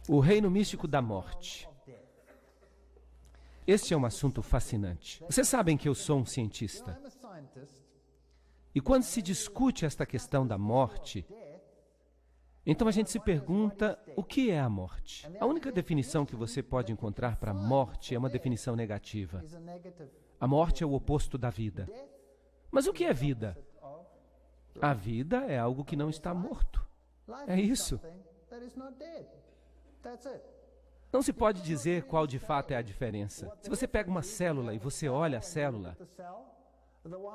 O reino místico da morte. Este é um assunto fascinante. Vocês sabem que eu sou um cientista. E quando se discute esta questão da morte, então a gente se pergunta o que é a morte. A única definição que você pode encontrar para morte é uma definição negativa. A morte é o oposto da vida. Mas o que é vida? A vida é algo que não está morto. É isso. Não se pode dizer qual de fato é a diferença. Se você pega uma célula e você olha a célula,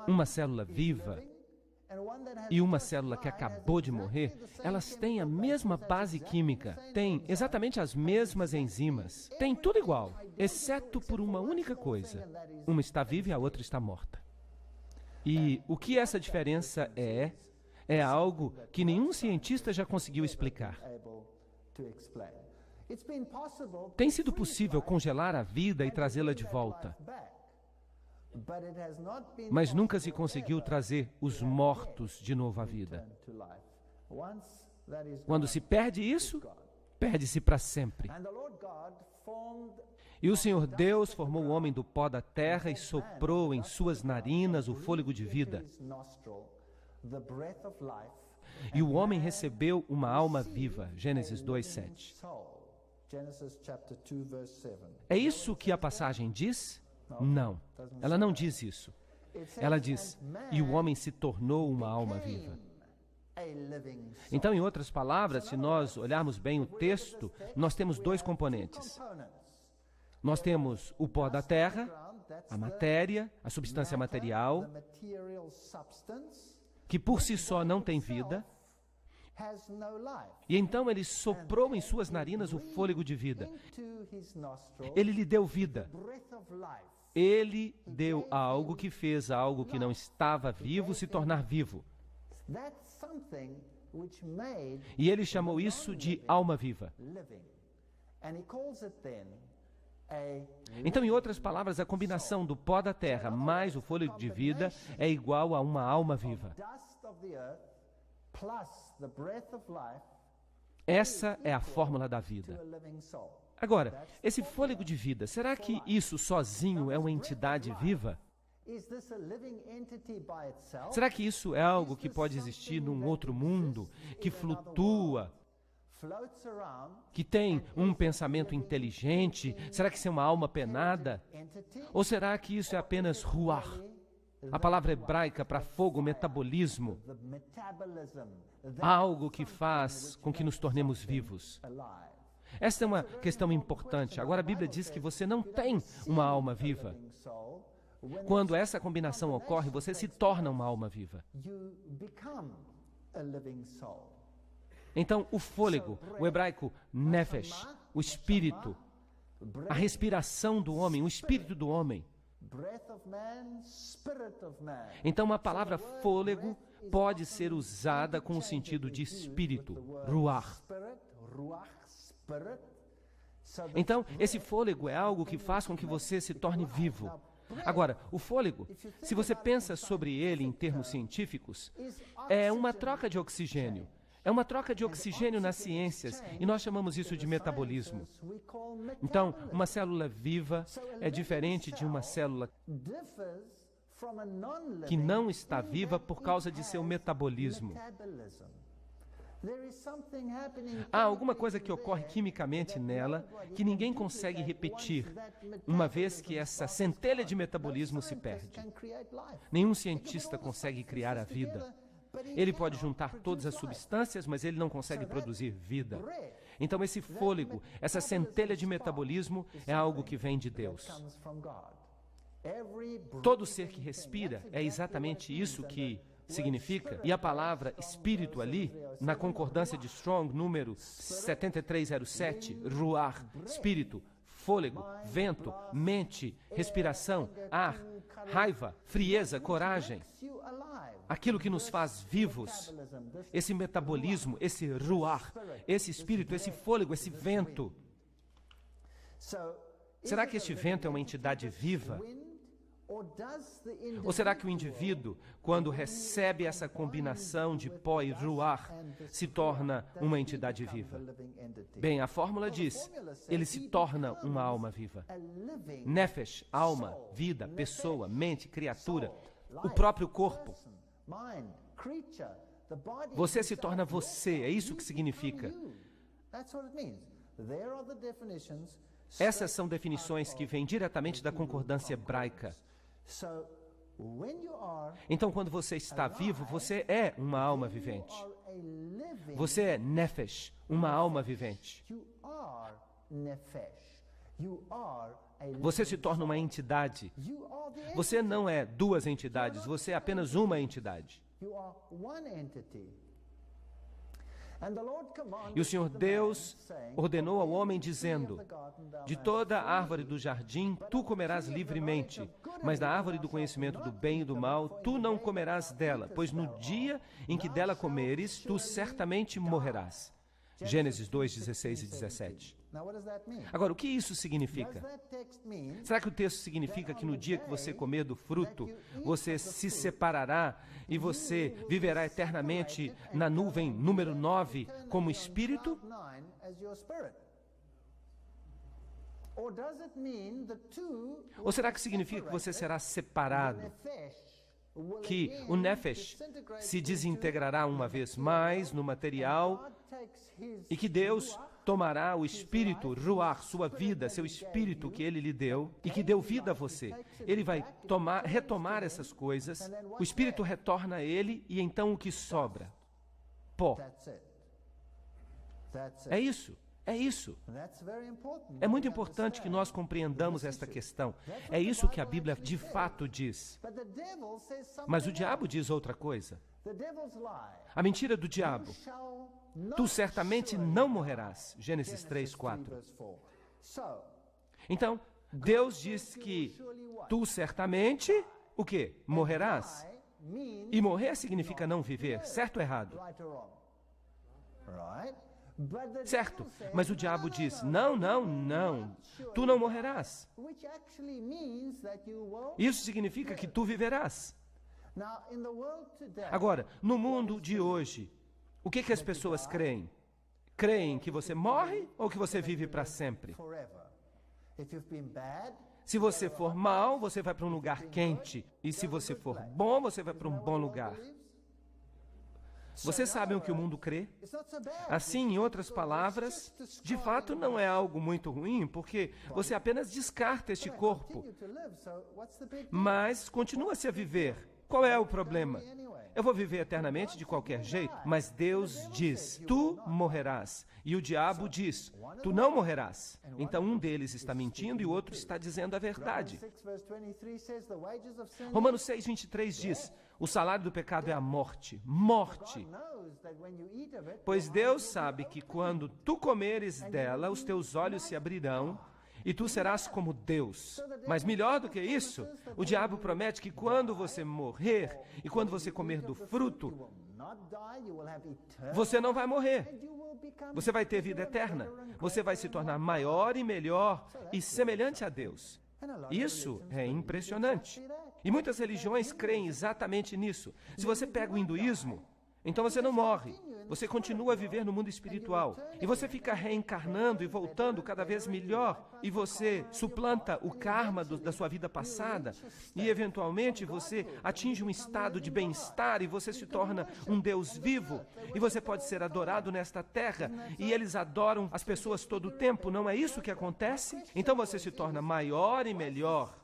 uma célula viva e uma célula que acabou de morrer, elas têm a mesma base química, têm exatamente as mesmas enzimas, têm tudo igual, exceto por uma única coisa. Uma está viva e a outra está morta. E o que essa diferença é algo que nenhum cientista já conseguiu explicar. Tem sido possível congelar a vida e trazê-la de volta, mas nunca se conseguiu trazer os mortos de novo à vida. Quando se perde isso, perde-se para sempre. E o Senhor Deus formou o homem do pó da terra e soprou em suas narinas o fôlego de vida. E o homem recebeu uma alma viva. Gênesis 2:7. É isso que a passagem diz? Não, ela não diz isso. Ela diz, e o homem se tornou uma alma viva. Então, em outras palavras, se nós olharmos bem o texto, nós temos dois componentes. Nós temos o pó da terra, a matéria, a substância material, que por si só não tem vida. E então ele soprou em suas narinas o fôlego de vida. Ele lhe deu vida. Ele deu algo que fez algo que não estava vivo se tornar vivo. E ele chamou isso de alma viva. Então, em outras palavras, a combinação do pó da terra mais o fôlego de vida é igual a uma alma viva. Essa é a fórmula da vida. Agora, esse fôlego de vida, será que isso sozinho é uma entidade viva? Será que isso é algo que pode existir num outro mundo, que flutua, que tem um pensamento inteligente? Será que isso é uma alma penada? Ou será que isso é apenas ruach? A palavra hebraica para fogo, metabolismo, algo que faz com que nos tornemos vivos. Esta é uma questão importante. Agora a Bíblia diz que você não tem uma alma viva. Quando essa combinação ocorre, você se torna uma alma viva. Então, o fôlego, o hebraico nefesh, o espírito, a respiração do homem, o espírito do homem. Então, a palavra fôlego pode ser usada com o sentido de espírito, ruach. Então, esse fôlego é algo que faz com que você se torne vivo. Agora, o fôlego, se você pensa sobre ele em termos científicos, é uma troca de oxigênio. É uma troca de oxigênio nas ciências, e nós chamamos isso de metabolismo. Então, uma célula viva é diferente de uma célula que não está viva por causa de seu metabolismo. Há alguma coisa que ocorre quimicamente nela que ninguém consegue repetir, uma vez que essa centelha de metabolismo se perde. Nenhum cientista consegue criar a vida. Ele pode juntar todas as substâncias, mas ele não consegue produzir vida. Então, esse fôlego, essa centelha de metabolismo é algo que vem de Deus. Todo ser que respira é exatamente isso que significa. E a palavra espírito ali, na concordância de Strong, número 7307, ruach, espírito, fôlego, vento, mente, respiração, ar, raiva, frieza, coragem. Aquilo que nos faz vivos, esse metabolismo, esse ruach, esse espírito, esse fôlego, esse vento. Será que este vento é uma entidade viva? Ou será que o indivíduo, quando recebe essa combinação de pó e ruach, se torna uma entidade viva? Bem, a fórmula diz, ele se torna uma alma viva. Nefesh, alma, vida, pessoa, mente, criatura, o próprio corpo. Você se torna você, é isso que significa. Essas são definições que vêm diretamente da concordância hebraica. Então, quando você está vivo, você é uma alma vivente. Você é Nefesh, uma alma vivente. Você se torna uma entidade. Você não é duas entidades, você é apenas uma entidade. E o Senhor Deus ordenou ao homem dizendo, de toda árvore do jardim tu comerás livremente, mas da árvore do conhecimento do bem e do mal tu não comerás dela, pois no dia em que dela comeres, tu certamente morrerás. Gênesis 2, 16 e 17. Agora, o que isso significa? Será que o texto significa que no dia que você comer do fruto, você se separará e você viverá eternamente na nuvem número 9 como espírito? Ou será que significa que você será separado? Que o Nefesh se desintegrará uma vez mais no material e que Deus tomará o espírito, ruach, sua vida, seu espírito que Ele lhe deu e que deu vida a você. Ele vai retomar essas coisas, o espírito retorna a Ele e então o que sobra? Pó. É isso. É isso. É muito importante que nós compreendamos esta questão. É isso que a Bíblia de fato diz. Mas o diabo diz outra coisa. A mentira do diabo. Tu certamente não morrerás. Gênesis 3, 4. Então, Deus diz que tu certamente, o quê? Morrerás. E morrer significa não viver, certo ou errado? Certo, mas o diabo diz, não, tu não morrerás. Isso significa que tu viverás. Agora, no mundo de hoje, o que as pessoas creem? Creem que você morre ou que você vive para sempre? Se você for mal, você vai para um lugar quente. E se você for bom, você vai para um bom lugar. Vocês sabem o que o mundo crê? Assim, em outras palavras, de fato não é algo muito ruim, porque você apenas descarta este corpo, mas continua-se a viver. Qual é o problema? Eu vou viver eternamente de qualquer jeito, mas Deus diz, tu morrerás. E o diabo diz, tu não morrerás. Então um deles está mentindo e o outro está dizendo a verdade. Romanos 6, 23 diz, o salário do pecado é a morte. Morte. Pois Deus sabe que quando tu comeres dela, os teus olhos se abrirão e tu serás como Deus. Mas melhor do que isso, o diabo promete que quando você morrer e quando você comer do fruto, você não vai morrer. Você vai ter vida eterna. Você vai se tornar maior e melhor e semelhante a Deus. Isso é impressionante. E muitas religiões creem exatamente nisso. Se você pega o hinduísmo, então você não morre. Você continua a viver no mundo espiritual. E você fica reencarnando e voltando cada vez melhor. E você suplanta o karma da sua vida passada. E, eventualmente, você atinge um estado de bem-estar e você se torna um Deus vivo. E você pode ser adorado nesta terra. E eles adoram as pessoas todo o tempo. Não é isso que acontece? Então você se torna maior e melhor.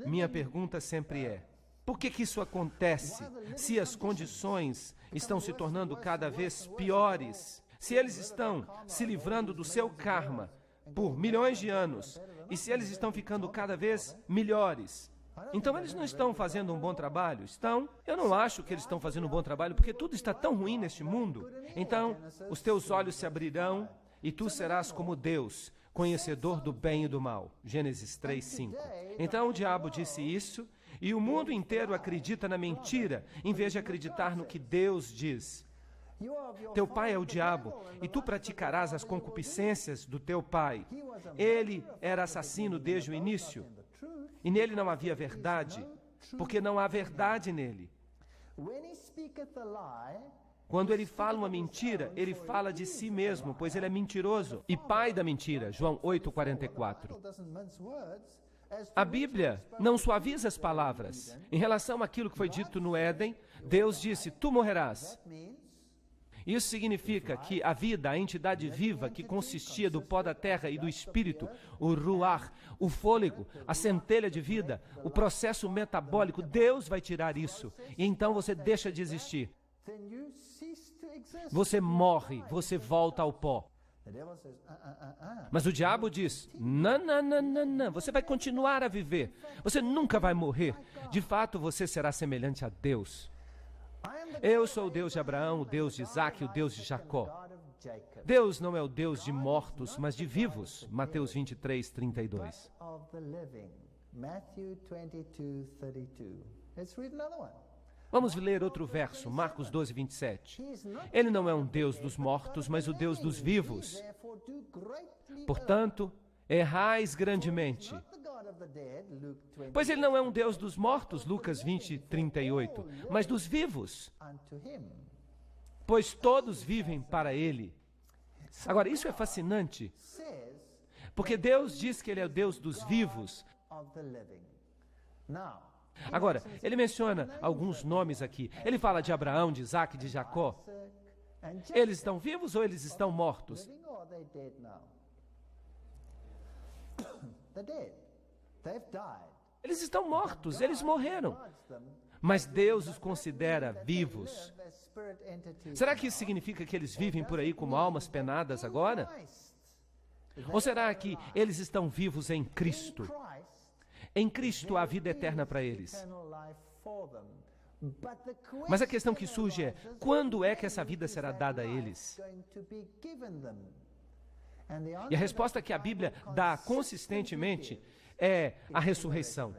Minha pergunta sempre é, por que isso acontece se as condições estão se tornando cada vez piores? Se eles estão se livrando do seu karma por milhões de anos e se eles estão ficando cada vez melhores, então eles não estão fazendo um bom trabalho? Estão? Eu não acho que eles estão fazendo um bom trabalho porque tudo está tão ruim neste mundo. Então, os teus olhos se abrirão e tu serás como Deus, conhecedor do bem e do mal. Gênesis 3, 5. Então o diabo disse isso e o mundo inteiro acredita na mentira, em vez de acreditar no que Deus diz. Teu pai é o diabo, e tu praticarás as concupiscências do teu pai. Ele era assassino desde o início, e nele não havia verdade. porque não há verdade nele. Quando ele fala uma mentira, ele fala de si mesmo, pois ele é mentiroso e pai da mentira. João 8,44. A Bíblia não suaviza as palavras. Em relação àquilo que foi dito no Éden, Deus disse, tu morrerás. Isso significa que a vida, a entidade viva que consistia do pó da terra e do espírito, o ruach, o fôlego, a centelha de vida, o processo metabólico, Deus vai tirar isso. E então você deixa de existir. Você morre, você volta ao pó. Mas o diabo diz, não, você vai continuar a viver. Você nunca vai morrer. De fato, você será semelhante a Deus. Eu sou o Deus de Abraão, o Deus de Isaac, o Deus de Jacó. Deus não é o Deus de mortos, mas de vivos. Mateus 23, 32. Vamos ler outro verso, Marcos 12, 27. Ele não é um Deus dos mortos, mas o Deus dos vivos. Portanto, errais grandemente. Pois ele não é um Deus dos mortos, Lucas 20, 38, mas dos vivos. Pois todos vivem para ele. Agora, isso é fascinante, porque Deus diz que ele é o Deus dos vivos. Agora, ele menciona alguns nomes aqui. Ele fala de Abraão, de Isaac, de Jacó. Eles estão vivos ou eles estão mortos? Eles estão mortos, eles morreram. Mas Deus os considera vivos. Será que isso significa que eles vivem por aí como almas penadas agora? Ou será que eles estão vivos em Cristo? Em Cristo há vida eterna para eles. Mas a questão que surge é, quando é que essa vida será dada a eles? E a resposta que a Bíblia dá consistentemente é a ressurreição.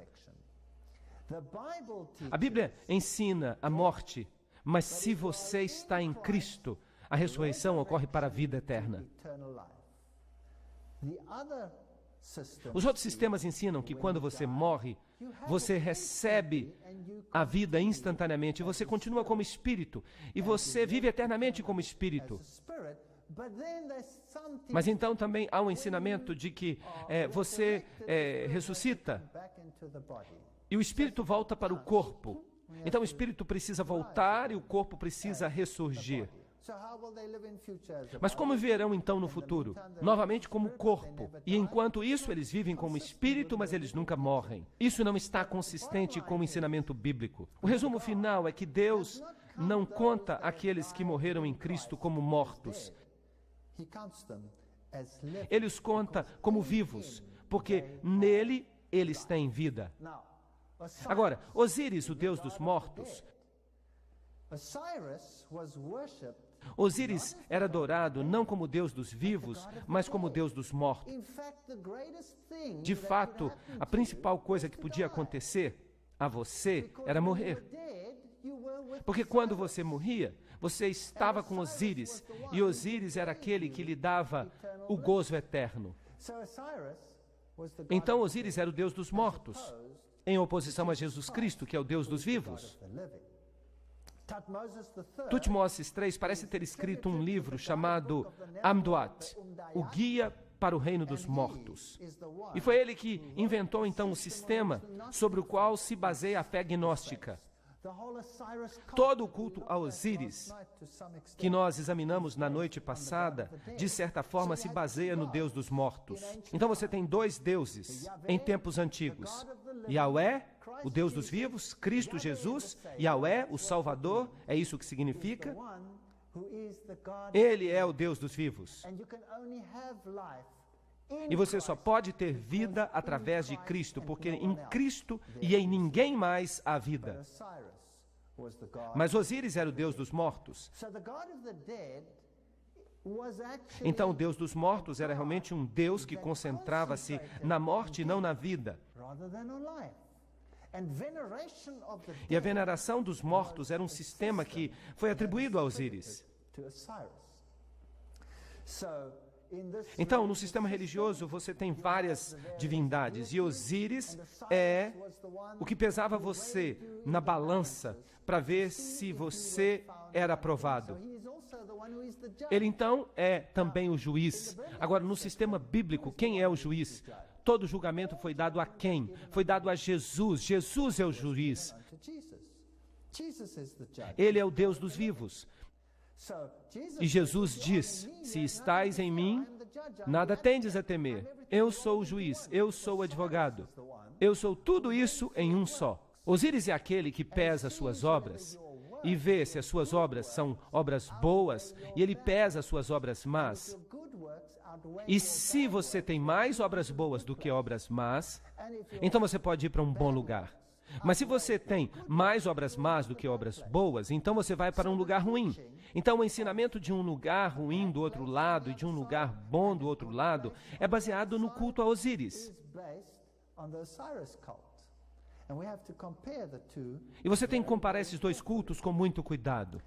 A Bíblia ensina a morte, mas se você está em Cristo, a ressurreição ocorre para a vida eterna. Os outros sistemas ensinam que quando você morre, você recebe a vida instantaneamente, você continua como espírito, e você vive eternamente como espírito. Mas então também há um ensinamento de que você ressuscita e o espírito volta para o corpo. Então o espírito precisa voltar e o corpo precisa ressurgir. Mas como viverão então no futuro? Novamente como corpo. E enquanto isso, eles vivem como espírito, mas eles nunca morrem. Isso não está consistente com o ensinamento bíblico. O resumo final é que Deus não conta aqueles que morreram em Cristo como mortos. Ele os conta como vivos, porque nele eles têm vida. Agora, Osíris, o deus dos mortos, Osíris era adorado não como Deus dos vivos, mas como Deus dos mortos. De fato, a principal coisa que podia acontecer a você era morrer. Porque quando você morria, você estava com Osíris, e Osíris era aquele que lhe dava o gozo eterno. Então Osíris era o Deus dos mortos, em oposição a Jesus Cristo, que é o Deus dos vivos. Tutmoses III parece ter escrito um livro chamado Amduat, o Guia para o Reino dos Mortos. E foi ele que inventou então o sistema sobre o qual se baseia a fé gnóstica. Todo o culto a Osíris, que nós examinamos na noite passada, de certa forma se baseia no Deus dos mortos. Então você tem dois deuses em tempos antigos. Yahvé, o Deus dos vivos, Cristo Jesus, Yahvé, o Salvador, é isso que significa. Ele é o Deus dos vivos. E você só pode ter vida através de Cristo, porque em Cristo e em ninguém mais há vida. Mas Osíris era o Deus dos mortos. Então o Deus dos mortos era realmente um Deus que concentrava-se na morte e não na vida. E a veneração dos mortos era um sistema que foi atribuído a Osíris. Então, no sistema religioso, você tem várias divindades, e Osíris é o que pesava você na balança para ver se você era aprovado. Ele, então, é também o juiz. Agora, no sistema bíblico, quem é o juiz? Todo julgamento foi dado a quem? Foi dado a Jesus. Jesus é o juiz. Ele é o Deus dos vivos. E Jesus diz: se estais em mim, nada tendes a temer. Eu sou o juiz, eu sou o advogado. Eu sou tudo isso em um só. Osíris é aquele que pesa as suas obras e vê se as suas obras são obras boas, e ele pesa as suas obras más. E se você tem mais obras boas do que obras más, então você pode ir para um bom lugar. Mas se você tem mais obras más do que obras boas, então você vai para um lugar ruim. Então o ensinamento de um lugar ruim do outro lado e de um lugar bom do outro lado é baseado no culto a Osíris. E você tem que comparar esses dois cultos com muito cuidado.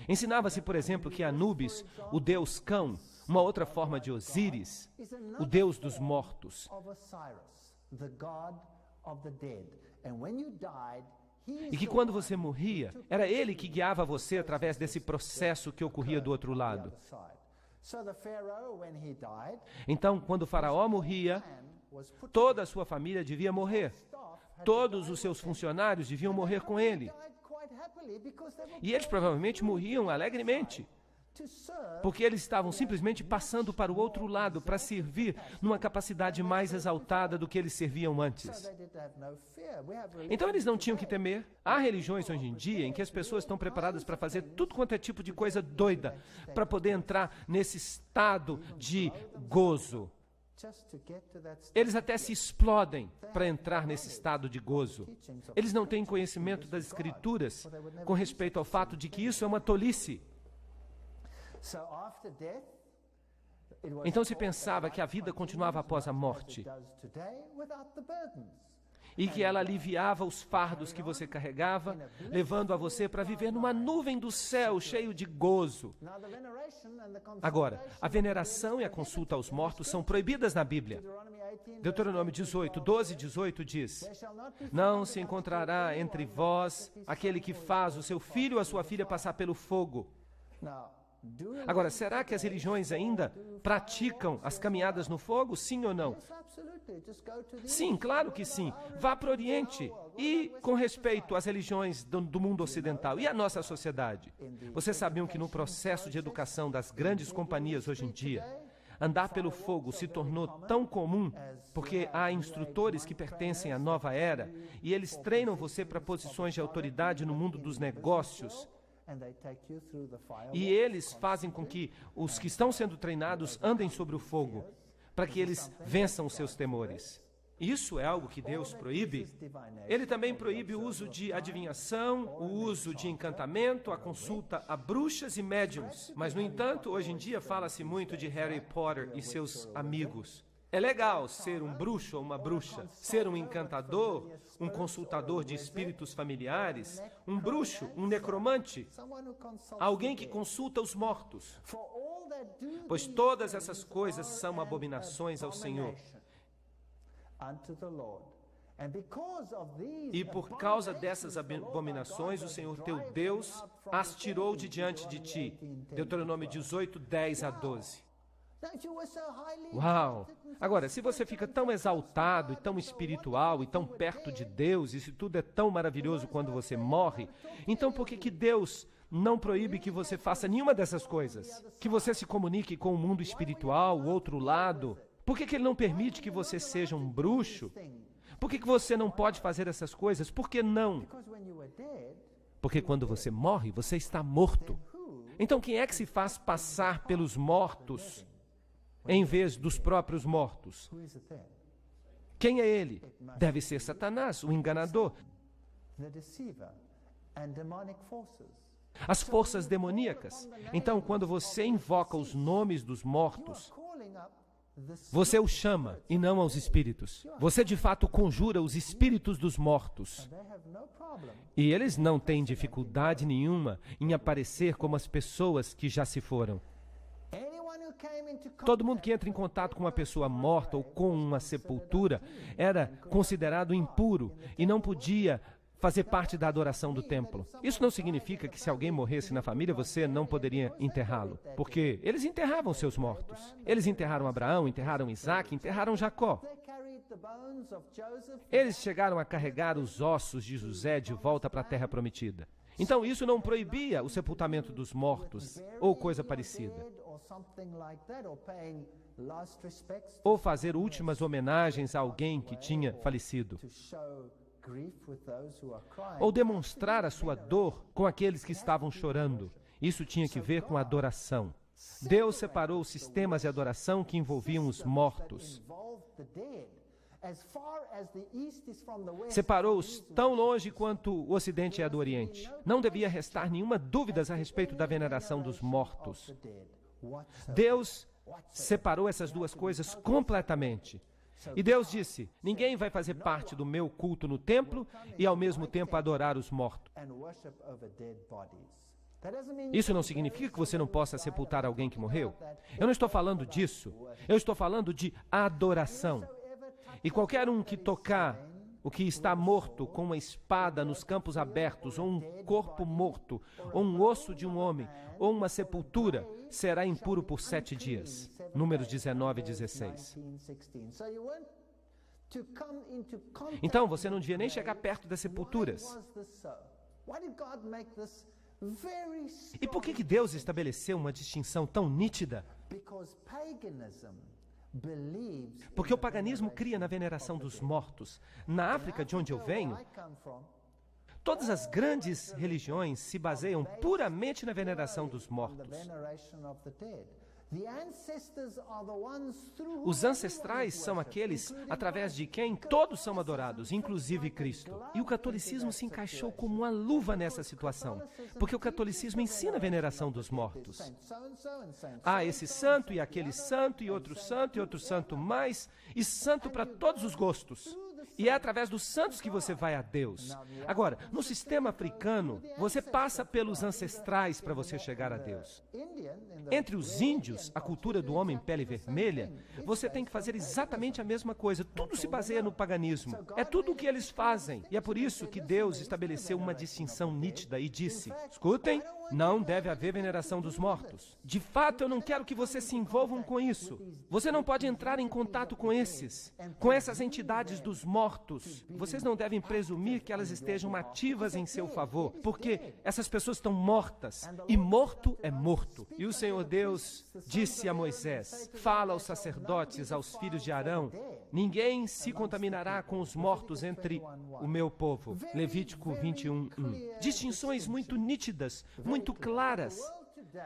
Ensinava-se, por exemplo, que Anubis, o deus cão, uma outra forma de Osíris, o deus dos mortos. E que quando você morria, era ele que guiava você através desse processo que ocorria do outro lado. Então, quando o faraó morria, toda a sua família devia morrer. Todos os seus funcionários deviam morrer com ele. E eles provavelmente morriam alegremente, porque eles estavam simplesmente passando para o outro lado para servir numa capacidade mais exaltada do que eles serviam antes. Então eles não tinham que temer. Há religiões hoje em dia em que as pessoas estão preparadas para fazer tudo quanto é tipo de coisa doida para poder entrar nesse estado de gozo. Eles até se explodem para entrar nesse estado de gozo. Eles não têm conhecimento das Escrituras com respeito ao fato de que isso é uma tolice. Então se pensava que a vida continuava após a morte e que ela aliviava os fardos que você carregava, levando a você para viver numa nuvem do céu cheio de gozo. Agora, a veneração e a consulta aos mortos são proibidas na Bíblia. Deuteronômio 18, 12 e 18 diz: não se encontrará entre vós aquele que faz o seu filho ou a sua filha passar pelo fogo. Agora, será que as religiões ainda praticam as caminhadas no fogo? Sim ou não? Sim, claro que sim. Vá para o Oriente. E com respeito às religiões do mundo ocidental e à nossa sociedade, vocês sabiam que no processo de educação das grandes companhias hoje em dia, andar pelo fogo se tornou tão comum porque há instrutores que pertencem à nova era e eles treinam você para posições de autoridade no mundo dos negócios. E eles fazem com que os que estão sendo treinados andem sobre o fogo, para que eles vençam os seus temores. Isso é algo que Deus proíbe. Ele também proíbe o uso de adivinhação, o uso de encantamento, a consulta a bruxas e médiums. Mas, no entanto, hoje em dia fala-se muito de Harry Potter e seus amigos. É legal ser um bruxo ou uma bruxa, ser um encantador, um consultador de espíritos familiares, um bruxo, um necromante, alguém que consulta os mortos. Pois todas essas coisas são abominações ao Senhor. E por causa dessas abominações, o Senhor teu Deus as tirou de diante de ti. Deuteronômio 18, 10 a 12. Uau! Agora, se você fica tão exaltado e tão espiritual e tão perto de Deus, e se tudo é tão maravilhoso quando você morre, então por que Deus não proíbe que você faça nenhuma dessas coisas? Que você se comunique com o mundo espiritual, o outro lado? Por que Ele não permite que você seja um bruxo? Por que você não pode fazer essas coisas? Por que não? Porque quando você morre, você está morto. Então quem é que se faz passar pelos mortos em vez dos próprios mortos? Quem é ele? Deve ser Satanás, o enganador. As forças demoníacas. Então, quando você invoca os nomes dos mortos, você os chama e não aos espíritos. Você, de fato, conjura os espíritos dos mortos. E eles não têm dificuldade nenhuma em aparecer como as pessoas que já se foram. Todo mundo que entra em contato com uma pessoa morta ou com uma sepultura era considerado impuro e não podia fazer parte da adoração do templo. Isso não significa que se alguém morresse na família, você não poderia enterrá-lo, porque eles enterravam seus mortos. Eles enterraram Abraão, enterraram Isaac, enterraram Jacó. Eles chegaram a carregar os ossos de José de volta para a terra prometida. Então isso não proibia o sepultamento dos mortos ou coisa parecida, ou fazer últimas homenagens a alguém que tinha falecido, ou demonstrar a sua dor com aqueles que estavam chorando. Isso tinha que ver com adoração. Deus separou os sistemas de adoração que envolviam os mortos. Separou-os tão longe quanto o Ocidente é do Oriente. Não devia restar nenhuma dúvida a respeito da veneração dos mortos. Deus separou essas duas coisas completamente. E Deus disse: ninguém vai fazer parte do meu culto no templo e ao mesmo tempo adorar os mortos. Isso não significa que você não possa sepultar alguém que morreu. Eu não estou falando disso. Eu estou falando de adoração. E qualquer um que tocar o que está morto com uma espada nos campos abertos, ou um corpo morto, ou um osso de um homem, ou uma sepultura, será impuro por 7 dias. Números 19 e 16. Então, você não devia nem chegar perto das sepulturas. E por que Deus estabeleceu uma distinção tão nítida? Porque o paganismo cria na veneração dos mortos. Na África, de onde eu venho, todas as grandes religiões se baseiam puramente na veneração dos mortos. Os ancestrais são aqueles através de quem todos são adorados, inclusive Cristo. E o catolicismo se encaixou como uma luva nessa situação, porque o catolicismo ensina a veneração dos mortos. Há esse santo e aquele santo e outro santo mais, e santo para todos os gostos. E é através dos santos que você vai a Deus. Agora, no sistema africano, você passa pelos ancestrais para você chegar a Deus. Entre os índios, a cultura do homem pele vermelha, você tem que fazer exatamente a mesma coisa. Tudo se baseia no paganismo. É tudo o que eles fazem. E é por isso que Deus estabeleceu uma distinção nítida e disse: escutem, não deve haver veneração dos mortos. De fato, eu não quero que vocês se envolvam com isso. Você não pode entrar em contato com essas entidades dos mortos. Vocês não devem presumir que elas estejam ativas em seu favor, porque essas pessoas estão mortas, e morto é morto. E o Senhor Deus disse a Moisés: fala aos sacerdotes, aos filhos de Arão, ninguém se contaminará com os mortos entre o meu povo. Levítico 21:1. Distinções muito nítidas, muito claras.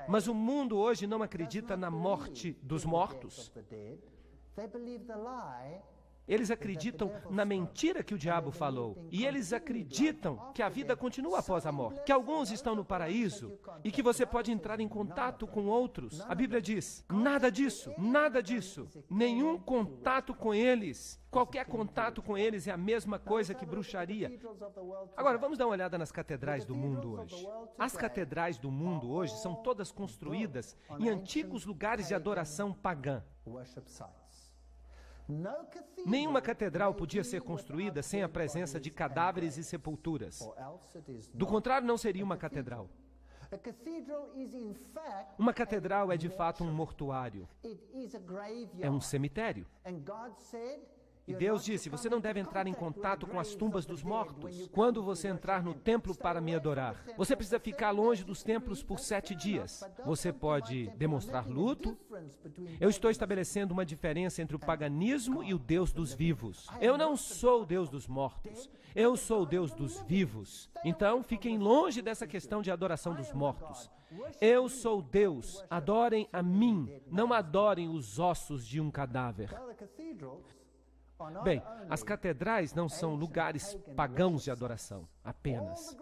Mas o mundo hoje não acredita na morte dos mortos. Eles acreditam na mentira que o diabo falou. E eles acreditam que a vida continua após a morte. Que alguns estão no paraíso e que você pode entrar em contato com outros. A Bíblia diz: nada disso, nada disso. Nenhum contato com eles. Qualquer contato com eles é a mesma coisa que bruxaria. Agora, vamos dar uma olhada nas catedrais do mundo hoje. As catedrais do mundo hoje são todas construídas em antigos lugares de adoração pagã. Nenhuma catedral podia ser construída sem a presença de cadáveres e sepulturas. Do contrário, não seria uma catedral. Uma catedral é de fato um mortuário. É um cemitério. E Deus disse: você não deve entrar em contato com as tumbas dos mortos quando você entrar no templo para me adorar. Você precisa ficar longe dos templos por 7 dias. Você pode demonstrar luto. Eu estou estabelecendo uma diferença entre o paganismo e o Deus dos vivos. Eu não sou o Deus dos mortos. Eu sou o Deus dos vivos. Então, fiquem longe dessa questão de adoração dos mortos. Eu sou Deus. Adorem a mim. Não adorem os ossos de um cadáver. Bem, as catedrais não são lugares pagãos de adoração, apenas.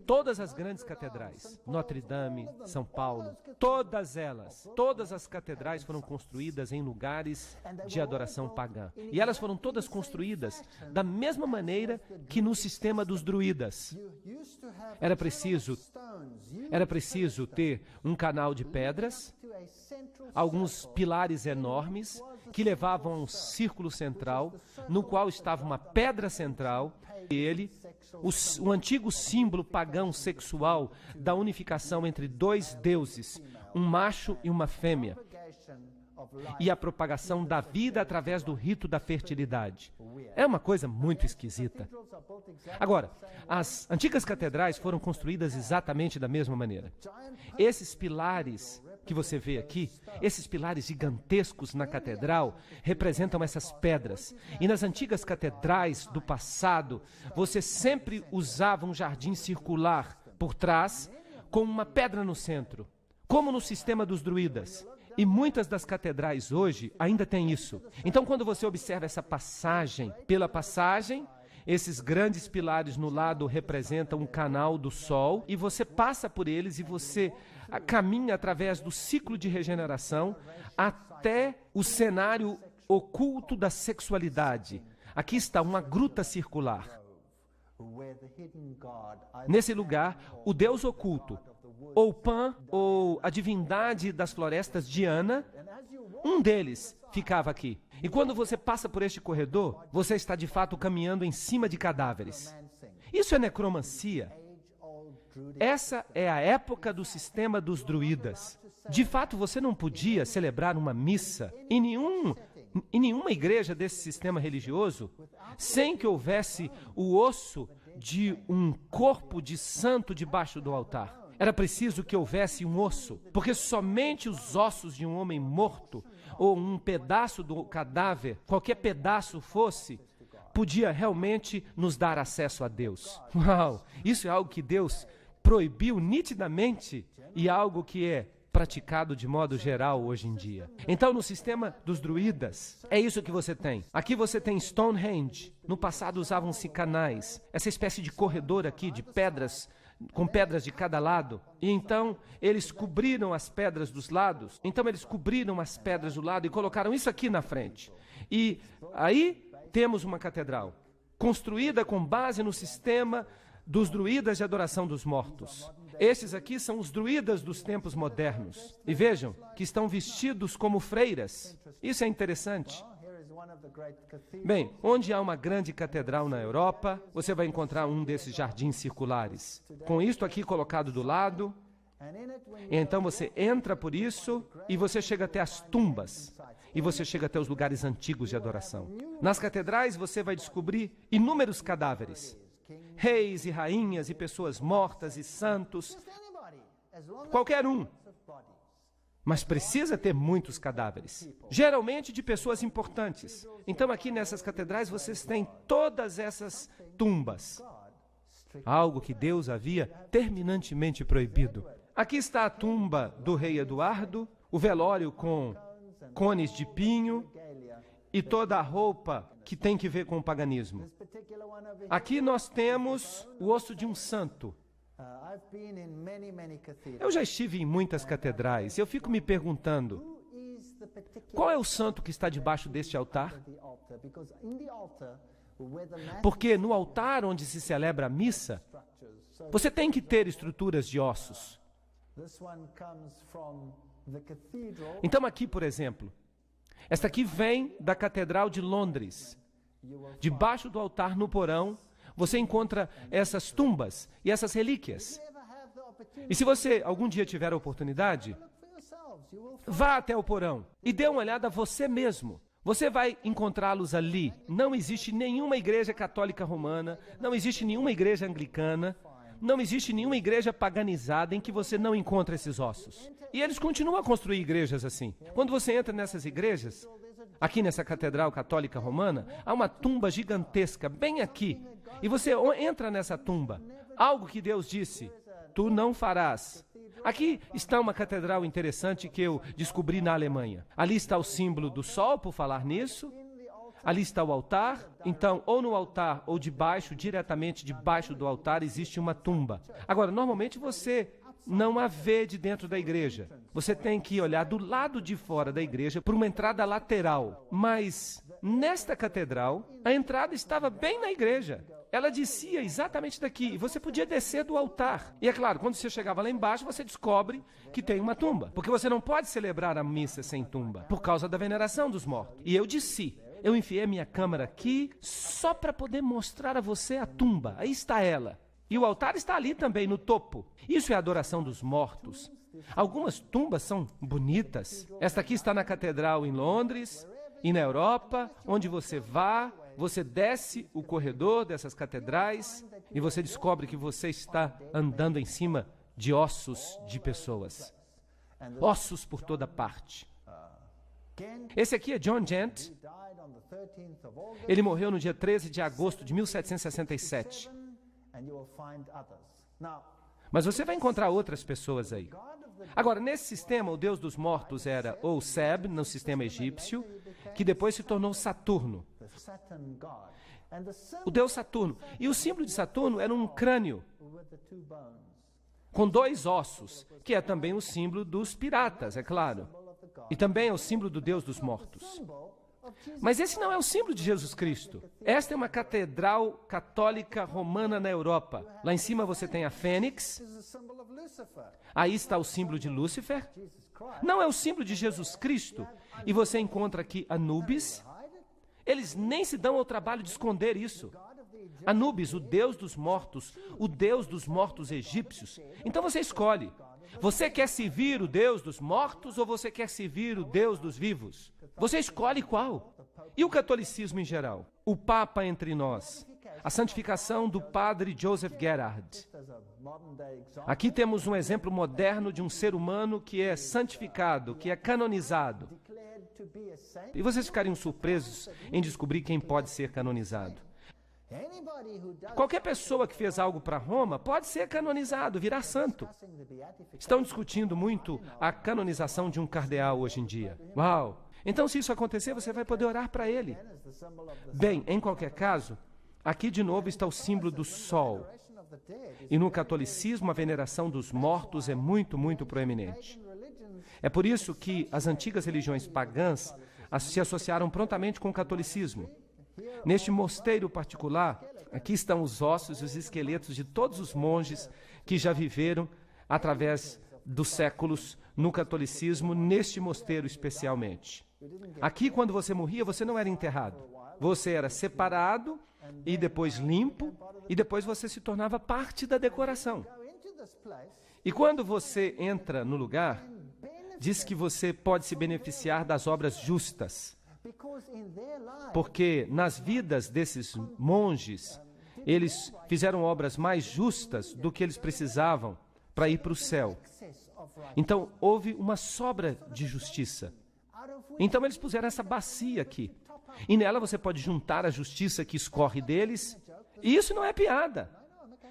Todas as grandes catedrais, Notre Dame, São Paulo, todas as catedrais foram construídas em lugares de adoração pagã. E elas foram todas construídas da mesma maneira que no sistema dos druidas. Era preciso ter um canal de pedras alguns pilares enormes que levavam a um círculo central, no qual estava uma pedra central, e o antigo símbolo pagão sexual da unificação entre dois deuses, um macho e uma fêmea, e a propagação da vida através do rito da fertilidade. É uma coisa muito esquisita. Agora, as antigas catedrais foram construídas exatamente da mesma maneira. Esses pilares que você vê aqui, esses pilares gigantescos na catedral, representam essas pedras. E nas antigas catedrais do passado, você sempre usava um jardim circular por trás, com uma pedra no centro, como no sistema dos druidas. E muitas das catedrais hoje ainda têm isso. Então, quando você observa essa passagem, pela passagem, esses grandes pilares no lado representam um canal do sol, e você passa por eles e você caminha através do ciclo de regeneração até o cenário oculto da sexualidade. Aqui está uma gruta circular. Nesse lugar, o Deus oculto, ou Pan, ou a divindade das florestas Diana, um deles ficava aqui. E quando você passa por este corredor, você está de fato caminhando em cima de cadáveres. Isso é necromancia. Essa é a época do sistema dos druidas. De fato, você não podia celebrar uma missa em nenhuma igreja desse sistema religioso sem que houvesse o osso de um corpo de santo debaixo do altar. Era preciso que houvesse um osso, porque somente os ossos de um homem morto ou um pedaço do cadáver, qualquer pedaço fosse, podia realmente nos dar acesso a Deus. Uau! Isso é algo que Deus proibiu nitidamente e algo que é praticado de modo geral hoje em dia. Então, no sistema dos druidas, é isso que você tem. Aqui você tem Stonehenge. No passado usavam-se canais, essa espécie de corredor aqui de pedras, com pedras de cada lado. E então, eles cobriram as pedras dos lados. Então, eles cobriram as pedras do lado e colocaram isso aqui na frente. E aí, temos uma catedral, construída com base no sistema dos druidas de adoração dos mortos. Esses aqui são os druidas dos tempos modernos. E vejam que estão vestidos como freiras. Isso é interessante. Bem, onde há uma grande catedral na Europa, você vai encontrar um desses jardins circulares, com isto aqui colocado do lado. Então você entra por isso e você chega até as tumbas. E você chega até os lugares antigos de adoração. Nas catedrais você vai descobrir inúmeros cadáveres. Reis e rainhas e pessoas mortas e santos. Qualquer um. Mas precisa ter muitos cadáveres, geralmente de pessoas importantes. Então aqui nessas catedrais vocês têm todas essas tumbas, algo que Deus havia terminantemente proibido. Aqui está a tumba do rei Eduardo, o velório com cones de pinho e toda a roupa que tem que ver com o paganismo. Aqui nós temos o osso de um santo. Eu já estive em muitas catedrais e eu fico me perguntando, qual é o santo que está debaixo deste altar? Porque no altar onde se celebra a missa, você tem que ter estruturas de ossos. Então aqui, por exemplo, esta aqui vem da Catedral de Londres. Debaixo do altar, no porão, você encontra essas tumbas e essas relíquias. E se você algum dia tiver a oportunidade, vá até o porão e dê uma olhada você mesmo. Você vai encontrá-los ali. Não existe nenhuma igreja católica romana, não existe nenhuma igreja anglicana, não existe nenhuma igreja paganizada em que você não encontra esses ossos. E eles continuam a construir igrejas assim. Quando você entra nessas igrejas, aqui nessa Catedral Católica Romana, há uma tumba gigantesca bem aqui. E você entra nessa tumba. Algo que Deus disse, tu não farás. Aqui está uma catedral interessante que eu descobri na Alemanha. Ali está o símbolo do sol, por falar nisso. Ali está o altar. Então, ou no altar ou debaixo, diretamente debaixo do altar, existe uma tumba. Agora, normalmente você não a vê de dentro da igreja. Você tem que olhar do lado de fora da igreja por uma entrada lateral. Mas nesta catedral, a entrada estava bem na igreja. ela descia exatamente daqui, e você podia descer do altar. E é claro, quando você chegava lá embaixo, você descobre que tem uma tumba, porque você não pode celebrar a missa sem tumba, por causa da veneração dos mortos. E eu desci. Eu enfiei a minha câmera aqui só para poder mostrar a você a tumba. Aí está ela. E o altar está ali também, no topo. Isso é a adoração dos mortos. Algumas tumbas são bonitas. Esta aqui está na catedral em Londres e na Europa, onde você vá, você desce o corredor dessas catedrais e você descobre que você está andando em cima de ossos de pessoas. Ossos por toda parte. Esse aqui é John Gent. Ele morreu no dia 13 de agosto de 1767. Mas você vai encontrar outras pessoas aí. Agora, nesse sistema, o deus dos mortos era ou Seb, no sistema egípcio, que depois se tornou Saturno. O deus Saturno. E o símbolo de Saturno era um crânio com 2 ossos, que é também o símbolo dos piratas, é claro. E também é o símbolo do Deus dos mortos. Mas esse não é o símbolo de Jesus Cristo. Esta é uma catedral católica romana na Europa. Lá em cima você tem a Fênix. Aí está o símbolo de Lúcifer. Não é o símbolo de Jesus Cristo. E você encontra aqui Anubis. Eles nem se dão ao trabalho de esconder isso. Anubis, o Deus dos mortos, o Deus dos mortos egípcios. Então você escolhe. Você quer servir o Deus dos mortos ou você quer servir o Deus dos vivos? Você escolhe qual? E o catolicismo em geral? O Papa entre nós? A santificação do padre Joseph Gerhard. Aqui temos um exemplo moderno de um ser humano que é santificado, que é canonizado. E vocês ficariam surpresos em descobrir quem pode ser canonizado. Qualquer pessoa que fez algo para Roma pode ser canonizado, virar santo. Estão discutindo muito a canonização de um cardeal hoje em dia. Uau! Então, se isso acontecer, você vai poder orar para ele. Bem, em qualquer caso, aqui de novo está o símbolo do sol. E no catolicismo, a veneração dos mortos é muito, muito proeminente. É por isso que as antigas religiões pagãs se associaram prontamente com o catolicismo. Neste mosteiro particular, aqui estão os ossos e os esqueletos de todos os monges que já viveram através dos séculos no catolicismo, neste mosteiro especialmente. Aqui, quando você morria, você não era enterrado. Você era separado e depois limpo, e depois você se tornava parte da decoração. E quando você entra no lugar, diz que você pode se beneficiar das obras justas. Porque nas vidas desses monges, eles fizeram obras mais justas do que eles precisavam para ir para o céu. Então, houve uma sobra de justiça. Então, eles puseram essa bacia aqui. E nela você pode juntar a justiça que escorre deles. E isso não é piada.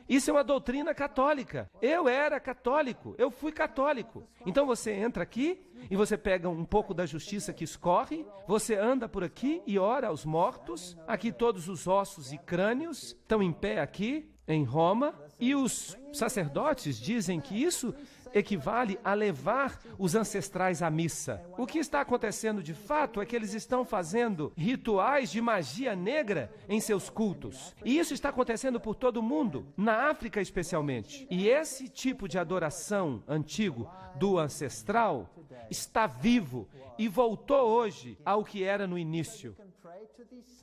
Isso é uma doutrina católica. Eu era católico, eu fui católico. Então você entra aqui e você pega um pouco da justiça que escorre, você anda por aqui e ora aos mortos. Aqui todos os ossos e crânios estão em pé aqui, em Roma. E os sacerdotes dizem que isso equivale a levar os ancestrais à missa. O que está acontecendo de fato é que eles estão fazendo rituais de magia negra em seus cultos. E isso está acontecendo por todo o mundo, na África especialmente. E esse tipo de adoração antigo do ancestral está vivo e voltou hoje ao que era no início.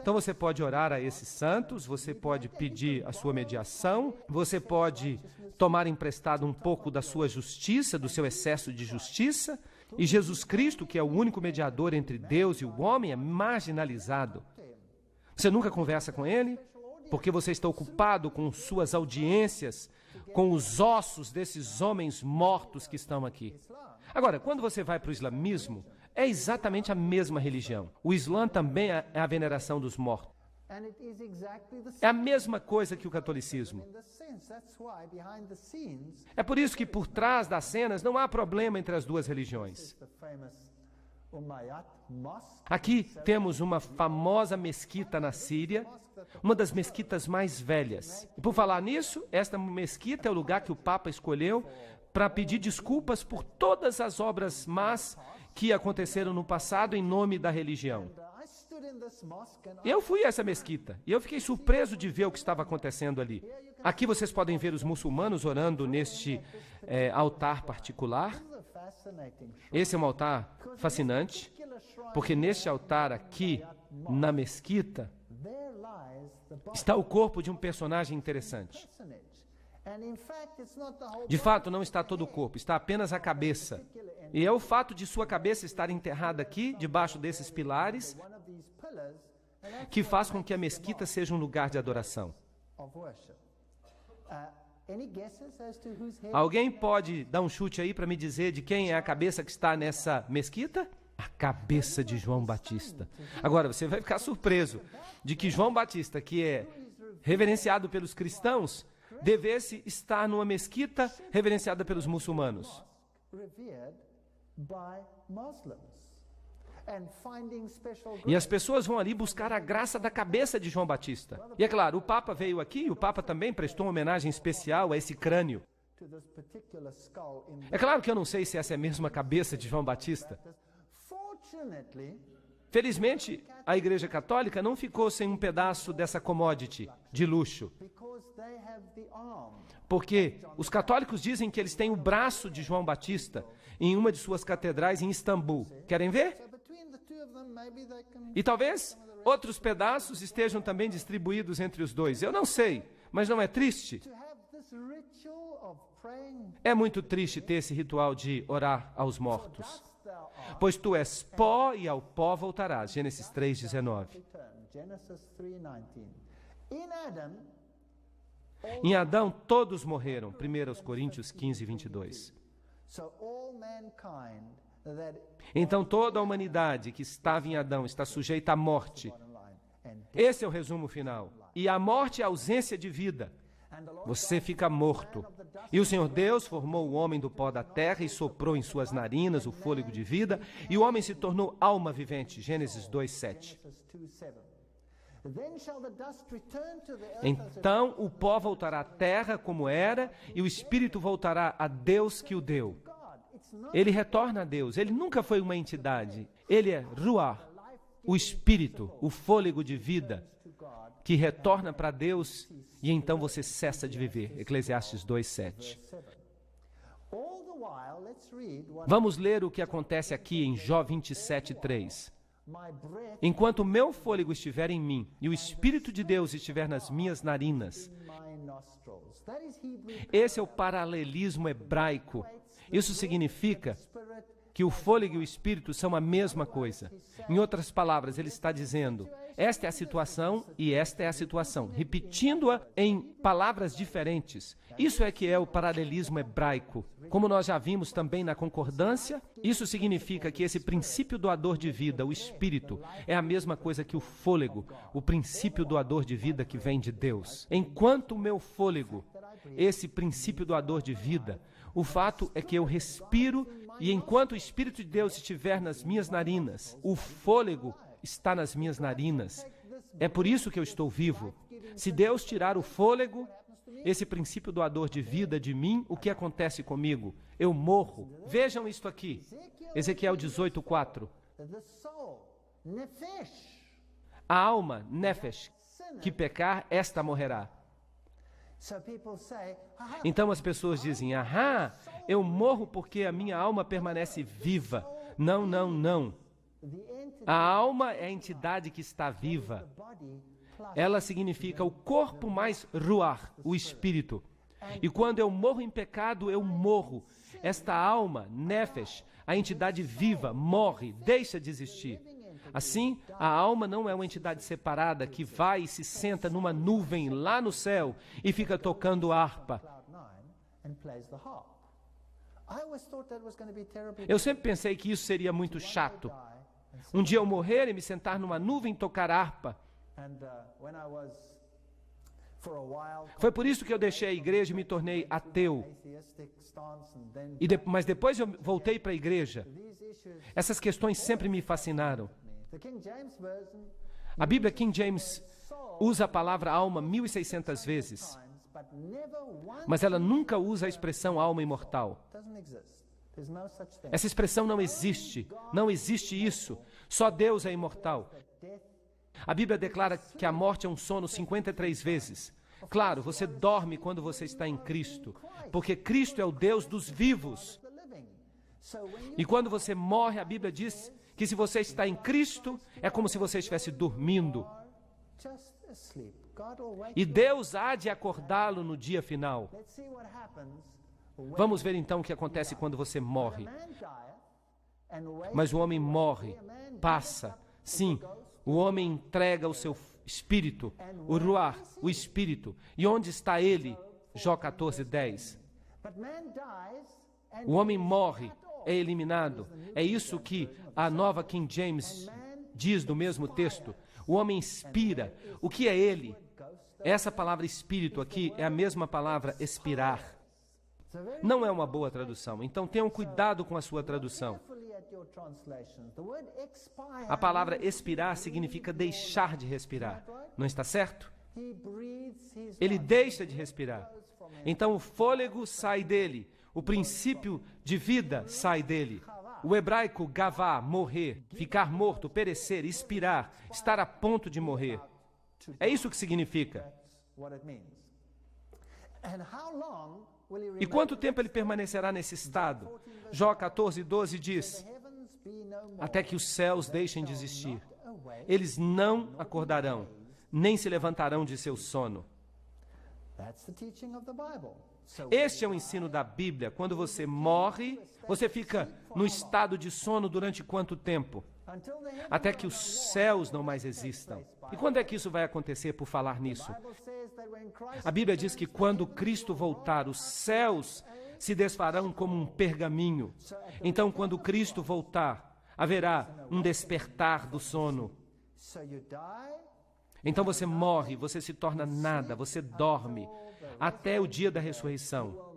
Então você pode orar a esses santos, você pode pedir a sua mediação, você pode tomar emprestado um pouco da sua justiça, do seu excesso de justiça, e Jesus Cristo, que é o único mediador entre Deus e o homem, é marginalizado. Você nunca conversa com ele, porque você está ocupado com suas audiências, com os ossos desses homens mortos que estão aqui. Agora, quando você vai para o islamismo, é exatamente a mesma religião. O Islã também é a veneração dos mortos. É a mesma coisa que o catolicismo. É por isso que por trás das cenas não há problema entre as duas religiões. Aqui temos uma famosa mesquita na Síria, uma das mesquitas mais velhas. E por falar nisso, esta mesquita é o lugar que o Papa escolheu para pedir desculpas por todas as obras más que aconteceram no passado em nome da religião. Eu fui a essa mesquita e eu fiquei surpreso de ver o que estava acontecendo ali. Aqui vocês podem ver os muçulmanos orando neste altar particular. Esse é um altar fascinante, porque neste altar aqui, na mesquita, está o corpo de um personagem interessante. De fato, não está todo o corpo, está apenas a cabeça. E é o fato de sua cabeça estar enterrada aqui, debaixo desses pilares, que faz com que a mesquita seja um lugar de adoração. Alguém pode dar um chute aí para me dizer de quem é a cabeça que está nessa mesquita? A cabeça de João Batista. Agora, você vai ficar surpreso de que João Batista, que é reverenciado pelos cristãos, devesse estar numa mesquita reverenciada pelos muçulmanos. E as pessoas vão ali buscar a graça da cabeça de João Batista. E é claro, o Papa veio aqui e o Papa também prestou uma homenagem especial a esse crânio. É claro que eu não sei se essa é mesmo a cabeça de João Batista. Felizmente, a Igreja Católica não ficou sem um pedaço dessa commodity de luxo. Porque os católicos dizem que eles têm o braço de João Batista em uma de suas catedrais em Istambul. Querem ver? E talvez outros pedaços estejam também distribuídos entre os dois. Eu não sei, mas não é triste? É muito triste ter esse ritual de orar aos mortos. Pois tu és pó e ao pó voltarás. Gênesis 3:19. Em Adão todos morreram. 1 Coríntios 15:22. Então toda a humanidade que estava em Adão está sujeita à morte. Esse é o resumo final. E a morte é a ausência de vida. Você fica morto. E o Senhor Deus formou o homem do pó da terra e soprou em suas narinas o fôlego de vida, e o homem se tornou alma vivente. Gênesis 2:7. Então o pó voltará à terra como era, e o espírito voltará a Deus que o deu. Ele retorna a Deus. Ele nunca foi uma entidade. Ele é Ruach, o espírito, o fôlego de vida, que retorna para Deus, e então você cessa de viver. Eclesiastes 2:7. Vamos ler o que acontece aqui em Jó 27:3. Enquanto o meu fôlego estiver em mim e o Espírito de Deus estiver nas minhas narinas. Esse é o paralelismo hebraico. Isso significa que o fôlego e o Espírito são a mesma coisa. Em outras palavras, ele está dizendo, esta é a situação e esta é a situação, repetindo-a em palavras diferentes. Isso é que é o paralelismo hebraico. Como nós já vimos também na concordância, isso significa que esse princípio doador de vida, o Espírito, é a mesma coisa que o fôlego, o princípio doador de vida que vem de Deus. Enquanto o meu fôlego, esse princípio doador de vida, o fato é que eu respiro, e enquanto o Espírito de Deus estiver nas minhas narinas, o fôlego está nas minhas narinas. É por isso que eu estou vivo. Se Deus tirar o fôlego, esse princípio doador de vida de mim, o que acontece comigo? Eu morro. Vejam isto aqui. Ezequiel 18:4. A alma, nefesh, que pecar, esta morrerá. Então as pessoas dizem, eu morro porque a minha alma permanece viva. Não, não, não. A alma é a entidade que está viva. Ela significa o corpo mais ruach, o espírito. E quando eu morro em pecado, eu morro. Esta alma, nefesh, a entidade viva, morre, deixa de existir. Assim, a alma não é uma entidade separada que vai e se senta numa nuvem lá no céu e fica tocando harpa. Eu sempre pensei que isso seria muito chato. Um dia eu morrer e me sentar numa nuvem e tocar harpa. Foi por isso que eu deixei a igreja e me tornei ateu. Mas depois eu voltei para a igreja. Essas questões sempre me fascinaram. A Bíblia King James usa a palavra alma 1.600 vezes, mas ela nunca usa a expressão alma imortal. Essa expressão não existe. Não existe isso. Só Deus é imortal. A Bíblia declara que a morte é um sono 53 vezes. Claro, você dorme quando você está em Cristo, porque Cristo é o Deus dos vivos. E quando você morre, a Bíblia diz que se você está em Cristo, é como se você estivesse dormindo. E Deus há de acordá-lo no dia final. Vamos ver então o que acontece quando você morre. Mas o homem morre, passa. Sim, o homem entrega o seu espírito, o ruach, o espírito. E onde está ele? Jó 14:10. O homem morre, é eliminado. É isso que a nova King James diz no mesmo texto. O homem expira. O que é ele? Essa palavra espírito aqui é a mesma palavra expirar. Não é uma boa tradução, então tenham cuidado com a sua tradução. A palavra expirar significa deixar de respirar. Não está certo? Ele deixa de respirar. Então o fôlego sai dele, o princípio de vida sai dele. O hebraico gavá, morrer, ficar morto, perecer, expirar, estar a ponto de morrer. É isso que significa. E quanto tempo ele permanecerá nesse estado? Jó 14:12 diz: até que os céus deixem de existir. Eles não acordarão, nem se levantarão de seu sono. Este é o ensino da Bíblia. Quando você morre, você fica no estado de sono durante quanto tempo? Até que os céus não mais existam. E quando é que isso vai acontecer, por falar nisso? A Bíblia diz que quando Cristo voltar, os céus se desfarão como um pergaminho. Então, quando Cristo voltar, haverá um despertar do sono. Então você morre, você se torna nada, você dorme até o dia da ressurreição.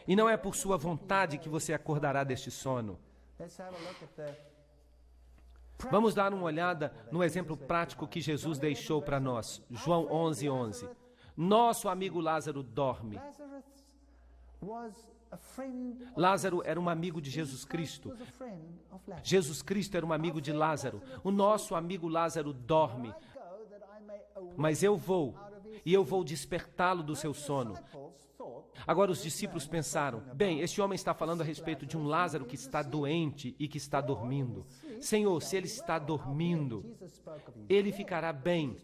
E não é por sua vontade que você acordará deste sono. Vamos dar uma olhada no exemplo prático que Jesus deixou para nós. João 11:11. Nosso amigo Lázaro dorme. Lázaro era um amigo de Jesus Cristo. Jesus Cristo era um amigo de Lázaro. O nosso amigo Lázaro dorme. Mas eu vou, e eu vou despertá-lo do seu sono. Agora os discípulos pensaram: bem, este homem está falando a respeito de um Lázaro que está doente e que está dormindo. Senhor, se ele está dormindo, ele ficará bem.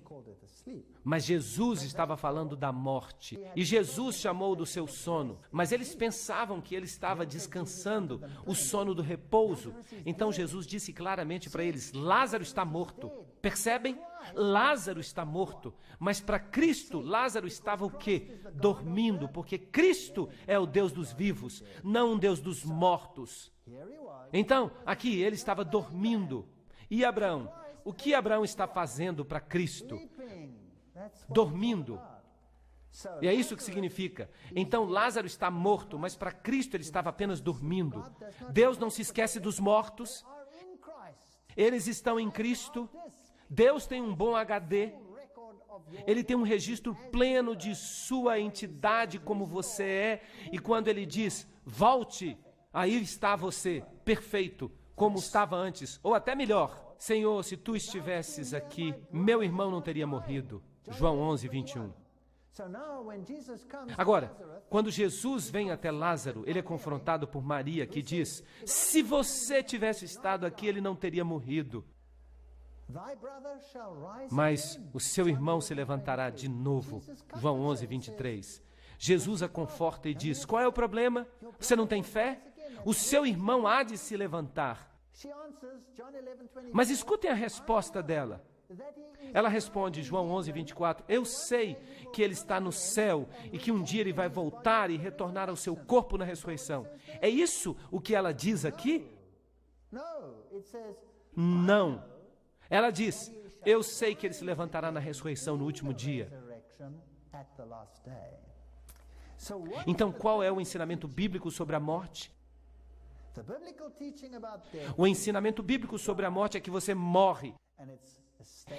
Mas Jesus estava falando da morte, e Jesus chamou do seu sono, mas eles pensavam que ele estava descansando, o sono do repouso. Então Jesus disse claramente para eles: Lázaro está morto. Percebem? Lázaro está morto, mas para Cristo, Lázaro estava o quê? Dormindo, porque Cristo é o Deus dos vivos, não um Deus dos mortos. Então, aqui ele estava dormindo. E Abraão? O que Abraão está fazendo para Cristo? Dormindo. E é isso que significa. Então Lázaro está morto, mas para Cristo ele estava apenas dormindo. Deus não se esquece dos mortos. Eles estão em Cristo. Deus tem um bom HD. Ele tem um registro pleno de sua entidade como você é. E quando ele diz, volte, aí está você, perfeito, como estava antes, ou até melhor. Senhor, se tu estivesses aqui, meu irmão não teria morrido. João 11:21. Agora, quando Jesus vem até Lázaro, ele é confrontado por Maria, que diz, se você tivesse estado aqui, ele não teria morrido. Mas o seu irmão se levantará de novo. João 11:23. Jesus a conforta e diz, qual é o problema? Você não tem fé? O seu irmão há de se levantar. Mas escutem a resposta dela. Ela responde, João 11:24, eu sei que ele está no céu e que um dia ele vai voltar e retornar ao seu corpo na ressurreição. É isso o que ela diz aqui? Não. Ela diz, eu sei que ele se levantará na ressurreição no último dia. Então, qual é o ensinamento bíblico sobre a morte? O ensinamento bíblico sobre a morte é que você morre.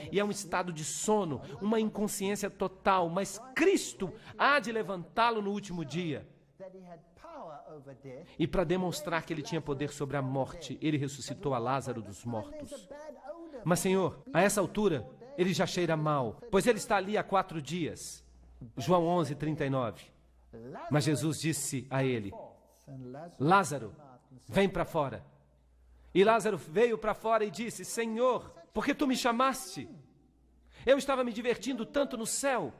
E é um estado de sono, uma inconsciência total, mas Cristo há de levantá-lo no último dia. E para demonstrar que ele tinha poder sobre a morte, ele ressuscitou a Lázaro dos mortos. Mas, Senhor, a essa altura, ele já cheira mal, pois ele está ali há 4 dias. João 11:39. Mas Jesus disse a ele: Lázaro, vem para fora. E Lázaro veio para fora e disse: Senhor, por que tu me chamaste? Eu estava me divertindo tanto no céu.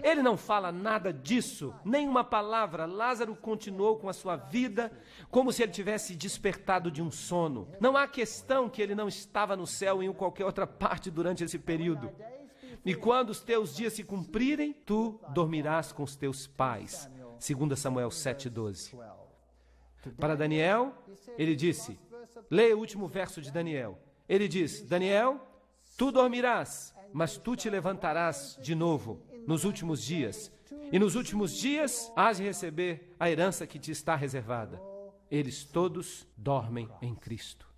Ele não fala nada disso, nem uma palavra. Lázaro continuou com a sua vida como se ele tivesse despertado de um sono. Não há questão que ele não estava no céu em qualquer outra parte durante esse período. E quando os teus dias se cumprirem, tu dormirás com os teus pais. 2 Samuel 7:12. Para Daniel, ele disse, leia o último verso de Daniel. Ele diz: Daniel, tu dormirás, mas tu te levantarás de novo nos últimos dias. E nos últimos dias hás de receber a herança que te está reservada. Eles todos dormem em Cristo.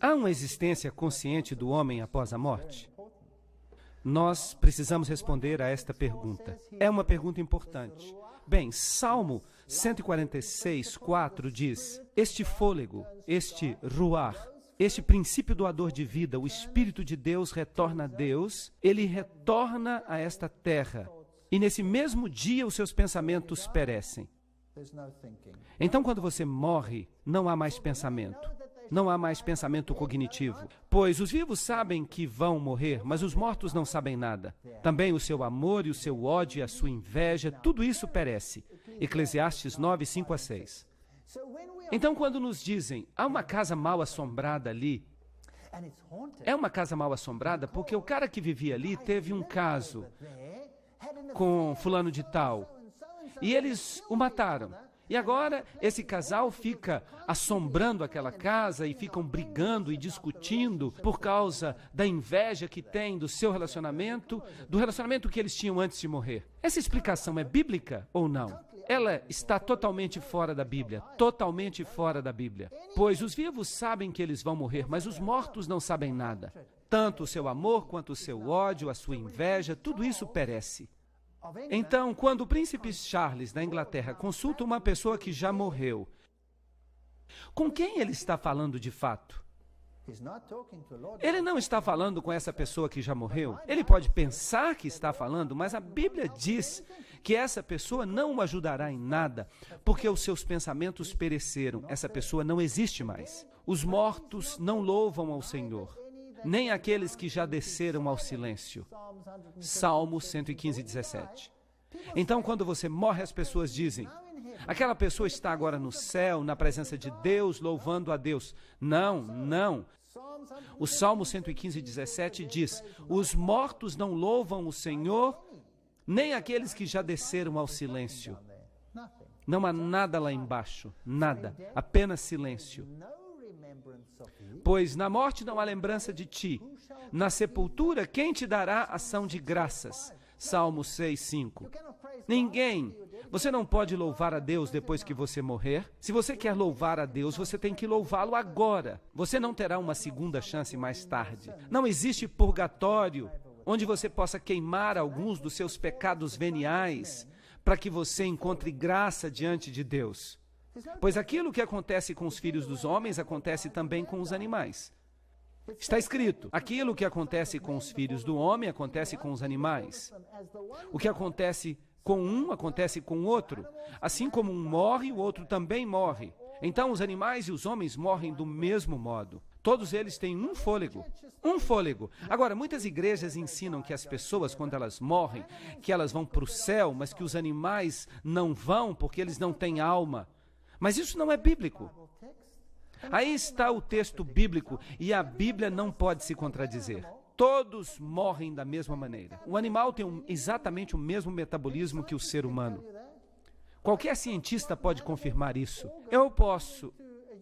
Há uma existência consciente do homem após a morte? Nós precisamos responder a esta pergunta. É uma pergunta importante. Bem, Salmo 146:4 diz: este fôlego, este ruar, este princípio doador de vida, o Espírito de Deus retorna a Deus, ele retorna a esta terra, e nesse mesmo dia os seus pensamentos perecem. Então, quando você morre, não há mais pensamento. Não há mais pensamento cognitivo. Pois os vivos sabem que vão morrer, mas os mortos não sabem nada. Também o seu amor e o seu ódio e a sua inveja, tudo isso perece. Eclesiastes 9:5-6. Então, quando nos dizem, há uma casa mal assombrada ali, é uma casa mal assombrada porque o cara que vivia ali teve um caso com fulano de tal, e eles o mataram. E agora esse casal fica assombrando aquela casa e ficam brigando e discutindo por causa da inveja que tem do seu relacionamento, do relacionamento que eles tinham antes de morrer. Essa explicação é bíblica ou não? Ela está totalmente fora da Bíblia, totalmente fora da Bíblia. Pois os vivos sabem que eles vão morrer, mas os mortos não sabem nada. Tanto o seu amor quanto o seu ódio, a sua inveja, tudo isso perece. Então, quando o príncipe Charles da Inglaterra consulta uma pessoa que já morreu, com quem ele está falando de fato? Ele não está falando com essa pessoa que já morreu. Ele pode pensar que está falando, mas a Bíblia diz que essa pessoa não o ajudará em nada, porque os seus pensamentos pereceram. Essa pessoa não existe mais. Os mortos não louvam ao Senhor, nem aqueles que já desceram ao silêncio. Salmo 115:17. Então, quando você morre, as pessoas dizem, aquela pessoa está agora no céu, na presença de Deus, louvando a Deus. Não, não. O Salmo 115:17 diz, os mortos não louvam o Senhor, nem aqueles que já desceram ao silêncio. Não há nada lá embaixo, nada, apenas silêncio. Pois na morte não há lembrança de ti. Na sepultura, quem te dará ação de graças? Salmo 6:5. Ninguém. Você não pode louvar a Deus depois que você morrer. Se você quer louvar a Deus, você tem que louvá-lo agora. Você não terá uma segunda chance mais tarde. Não existe purgatório, onde você possa queimar alguns dos seus pecados veniais, para que você encontre graça diante de Deus. Pois aquilo que acontece com os filhos dos homens, acontece também com os animais. Está escrito, aquilo que acontece com os filhos do homem, acontece com os animais. O que acontece com um, acontece com o outro. Assim como um morre, o outro também morre. Então os animais e os homens morrem do mesmo modo. Todos eles têm um fôlego. Um fôlego. Agora, muitas igrejas ensinam que as pessoas, quando elas morrem, que elas vão para o céu, mas que os animais não vão porque eles não têm alma. Mas isso não é bíblico. Aí está o texto bíblico e a Bíblia não pode se contradizer. Todos morrem da mesma maneira. O animal tem exatamente o mesmo metabolismo que o ser humano. Qualquer cientista pode confirmar isso. Eu posso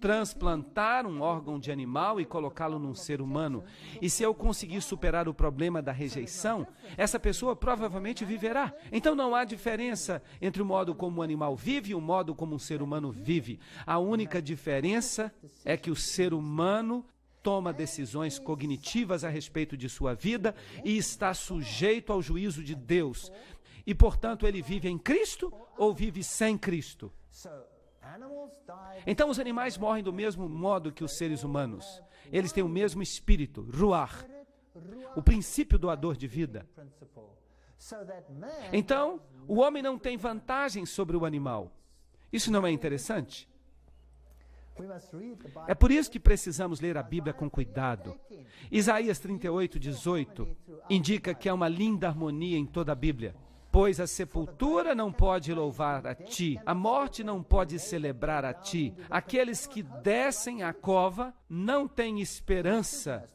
transplantar um órgão de animal e colocá-lo num ser humano. E se eu conseguir superar o problema da rejeição, essa pessoa provavelmente viverá. Então não há diferença entre o modo como o animal vive e o modo como um ser humano vive. A única diferença é que o ser humano toma decisões cognitivas a respeito de sua vida e está sujeito ao juízo de Deus. E, portanto, ele vive em Cristo ou vive sem Cristo. Então, os animais morrem do mesmo modo que os seres humanos. Eles têm o mesmo espírito, ruach, o princípio doador de vida. Então, o homem não tem vantagem sobre o animal. Isso não é interessante? É por isso que precisamos ler a Bíblia com cuidado. Isaías 38:18 indica que há uma linda harmonia em toda a Bíblia. Pois a sepultura não pode louvar a ti, a morte não pode celebrar a ti. Aqueles que descem à cova não têm esperança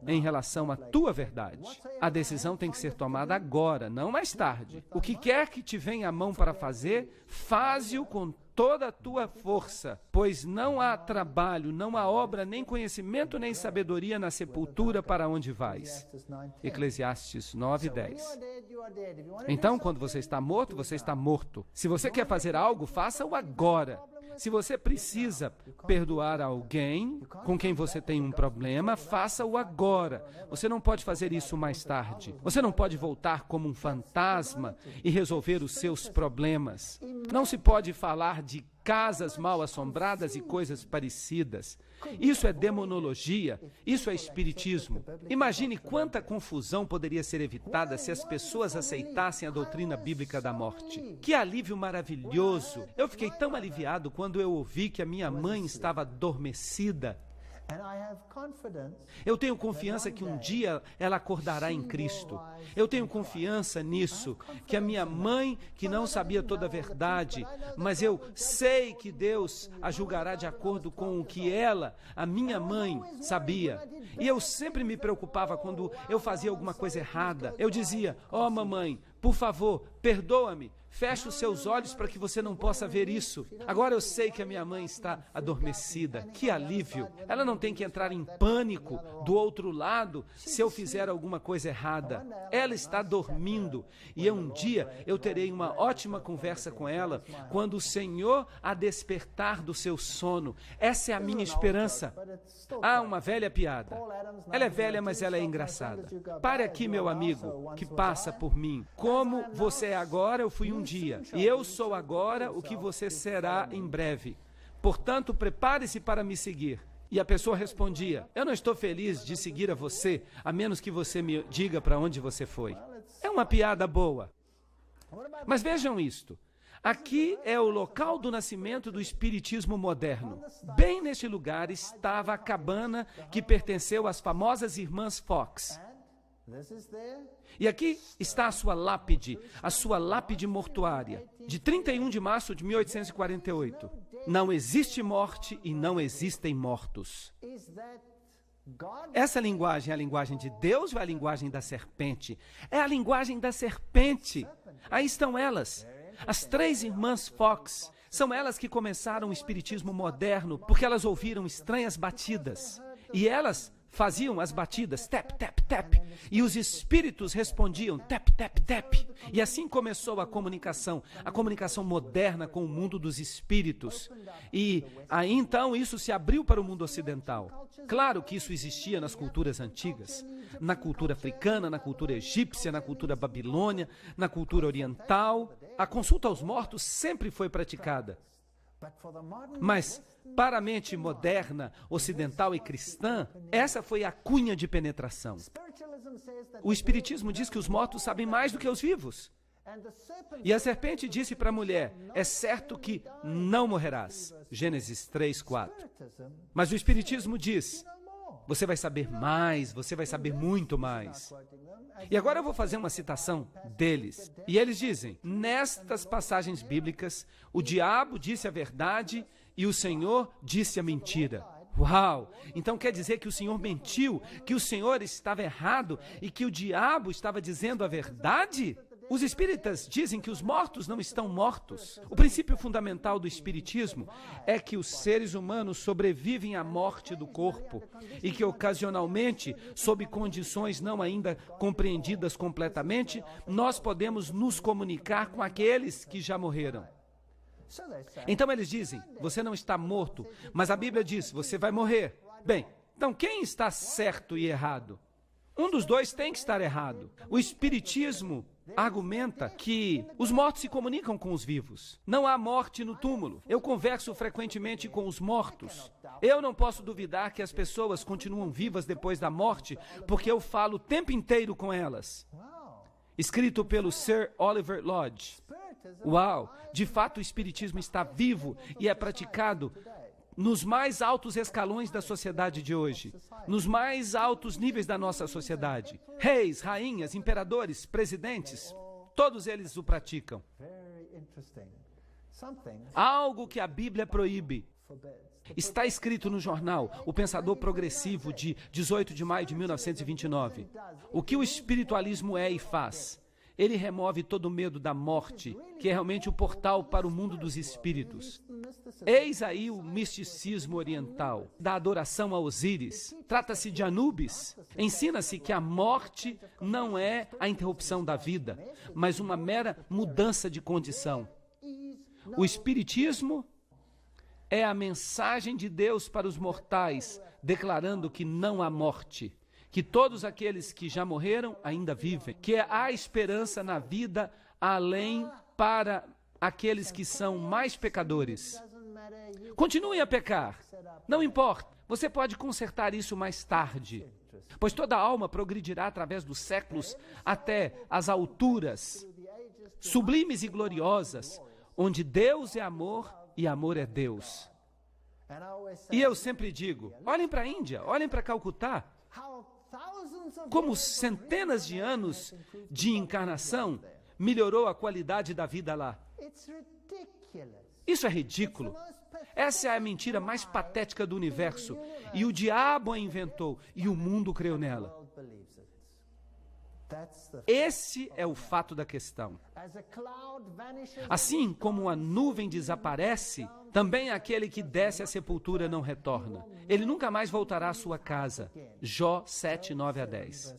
em relação à tua verdade. A decisão tem que ser tomada agora, não mais tarde. O que quer que te venha à mão para fazer, faze-o com toda a tua força, pois não há trabalho, não há obra, nem conhecimento, nem sabedoria na sepultura para onde vais. Eclesiastes 9:10. Então, quando você está morto, você está morto. Se você quer fazer algo, faça-o agora. Se você precisa perdoar alguém com quem você tem um problema, faça-o agora. Você não pode fazer isso mais tarde. Você não pode voltar como um fantasma e resolver os seus problemas. Não se pode falar de casas mal assombradas e coisas parecidas. Isso é demonologia, isso é espiritismo. Imagine quanta confusão poderia ser evitada se as pessoas aceitassem a doutrina bíblica da morte. Que alívio maravilhoso! Eu fiquei tão aliviado quando eu ouvi que a minha mãe estava adormecida. Eu tenho confiança que um dia ela acordará em Cristo. Eu tenho confiança nisso, que a minha mãe, que não sabia toda a verdade, mas eu sei que Deus a julgará de acordo com o que ela, a minha mãe, sabia. E eu sempre me preocupava quando eu fazia alguma coisa errada. Eu dizia: ó, mamãe, por favor, perdoa-me. Feche os seus olhos para que você não possa ver isso. Agora eu sei que a minha mãe está adormecida. Que alívio! Ela não tem que entrar em pânico do outro lado se eu fizer alguma coisa errada. Ela está dormindo e um dia eu terei uma ótima conversa com ela quando o Senhor a despertar do seu sono. Essa é a minha esperança. Há uma velha piada. Ela é velha, mas ela é engraçada. Pare aqui, meu amigo, que passa por mim. Como você é agora, eu fui um dia. E eu sou agora o que você será em breve. Portanto, prepare-se para me seguir. E a pessoa respondia: eu não estou feliz de seguir a você, a menos que você me diga para onde você foi. É uma piada boa. Mas vejam isto. Aqui é o local do nascimento do espiritismo moderno. Bem neste lugar estava a cabana que pertenceu às famosas irmãs Fox. E aqui está a sua lápide mortuária, de 31 de março de 1848. Não existe morte e não existem mortos. Essa linguagem é a linguagem de Deus ou é a linguagem da serpente? É a linguagem da serpente. Aí estão elas, as 3 irmãs Fox. São elas que começaram o espiritismo moderno, porque elas ouviram estranhas batidas. E elas faziam as batidas, tap, tap, tap, e os espíritos respondiam, tap, tap, tap. E assim começou a comunicação moderna com o mundo dos espíritos. E aí então isso se abriu para o mundo ocidental. Claro que isso existia nas culturas antigas, na cultura africana, na cultura egípcia, na cultura babilônia, na cultura oriental. A consulta aos mortos sempre foi praticada. Mas para a mente moderna, ocidental e cristã, essa foi a cunha de penetração. O espiritismo diz que os mortos sabem mais do que os vivos. E a serpente disse para a mulher: é certo que não morrerás. Gênesis 3:4. Mas o espiritismo diz: você vai saber mais, você vai saber muito mais. E agora eu vou fazer uma citação deles. E eles dizem: nestas passagens bíblicas, o diabo disse a verdade e o Senhor disse a mentira. Uau! Então quer dizer que o Senhor mentiu, que o Senhor estava errado e que o diabo estava dizendo a verdade? Os espíritas dizem que os mortos não estão mortos. O princípio fundamental do espiritismo é que os seres humanos sobrevivem à morte do corpo e que, ocasionalmente, sob condições não ainda compreendidas completamente, nós podemos nos comunicar com aqueles que já morreram. Então eles dizem, você não está morto, mas a Bíblia diz, você vai morrer. Bem, então quem está certo e errado? Um dos dois tem que estar errado. O espiritismo argumenta que os mortos se comunicam com os vivos. Não há morte no túmulo. Eu converso frequentemente com os mortos. Eu não posso duvidar que as pessoas continuam vivas depois da morte, porque eu falo o tempo inteiro com elas. Escrito pelo Sir Oliver Lodge. Uau! De fato, o espiritismo está vivo e é praticado nos mais altos escalões da sociedade de hoje, nos mais altos níveis da nossa sociedade. Reis, rainhas, imperadores, presidentes, todos eles o praticam. Algo que a Bíblia proíbe. Está escrito no jornal O Pensador Progressivo, de 18 de maio de 1929. O que o espiritualismo é e faz? Ele remove todo o medo da morte, que é realmente o portal para o mundo dos espíritos. Eis aí o misticismo oriental, da adoração a Osíris. Trata-se de Anubis. Ensina-se que a morte não é a interrupção da vida, mas uma mera mudança de condição. O espiritismo é a mensagem de Deus para os mortais, declarando que não há morte, que todos aqueles que já morreram ainda vivem, que há esperança na vida além para aqueles que são mais pecadores. Continue a pecar, não importa, você pode consertar isso mais tarde, pois toda alma progredirá através dos séculos até as alturas sublimes e gloriosas, onde Deus é amor e amor é Deus. E eu sempre digo, olhem para a Índia, olhem para Calcutá, como centenas de anos de encarnação melhorou a qualidade da vida lá. Isso é ridículo. Essa é a mentira mais patética do universo. E o diabo a inventou e o mundo creu nela. Esse é o fato da questão. Assim como a nuvem desaparece, também aquele que desce à sepultura não retorna. Ele nunca mais voltará à sua casa. Jó 7, 9 a 10.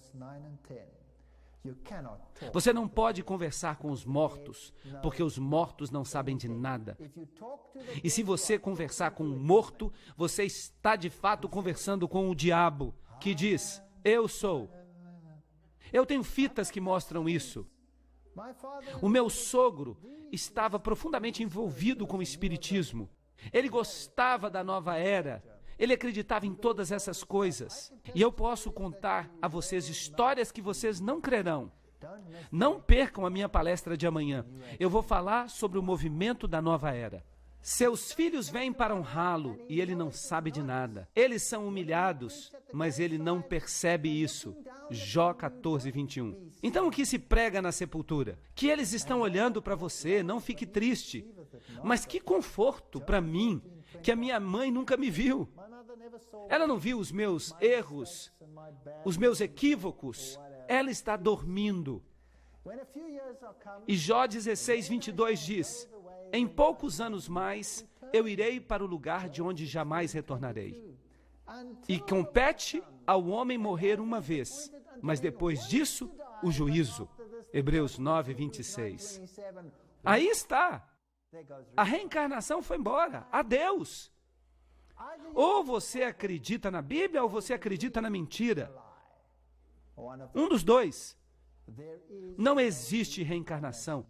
Você não pode conversar com os mortos, porque os mortos não sabem de nada. E se você conversar com um morto, você está de fato conversando com o diabo, que diz, eu sou. Eu tenho fitas que mostram isso. O meu sogro estava profundamente envolvido com o espiritismo. Ele gostava da nova era. Ele acreditava em todas essas coisas. E eu posso contar a vocês histórias que vocês não crerão. Não percam a minha palestra de amanhã. Eu vou falar sobre o movimento da nova era. Seus filhos vêm para honrá-lo e ele não sabe de nada. Eles são humilhados, mas ele não percebe isso. Jó 14, 21. Então o que se prega na sepultura? Que eles estão olhando para você, não fique triste. Mas que conforto para mim, que a minha mãe nunca me viu. Ela não viu os meus erros, os meus equívocos. Ela está dormindo. E Jó 16, 22 diz, em poucos anos mais, eu irei para o lugar de onde jamais retornarei. E compete ao homem morrer uma vez, mas depois disso, o juízo. Hebreus 9, 26. Aí está. A reencarnação foi embora. Adeus. Ou você acredita na Bíblia ou você acredita na mentira. Um dos dois. Não existe reencarnação.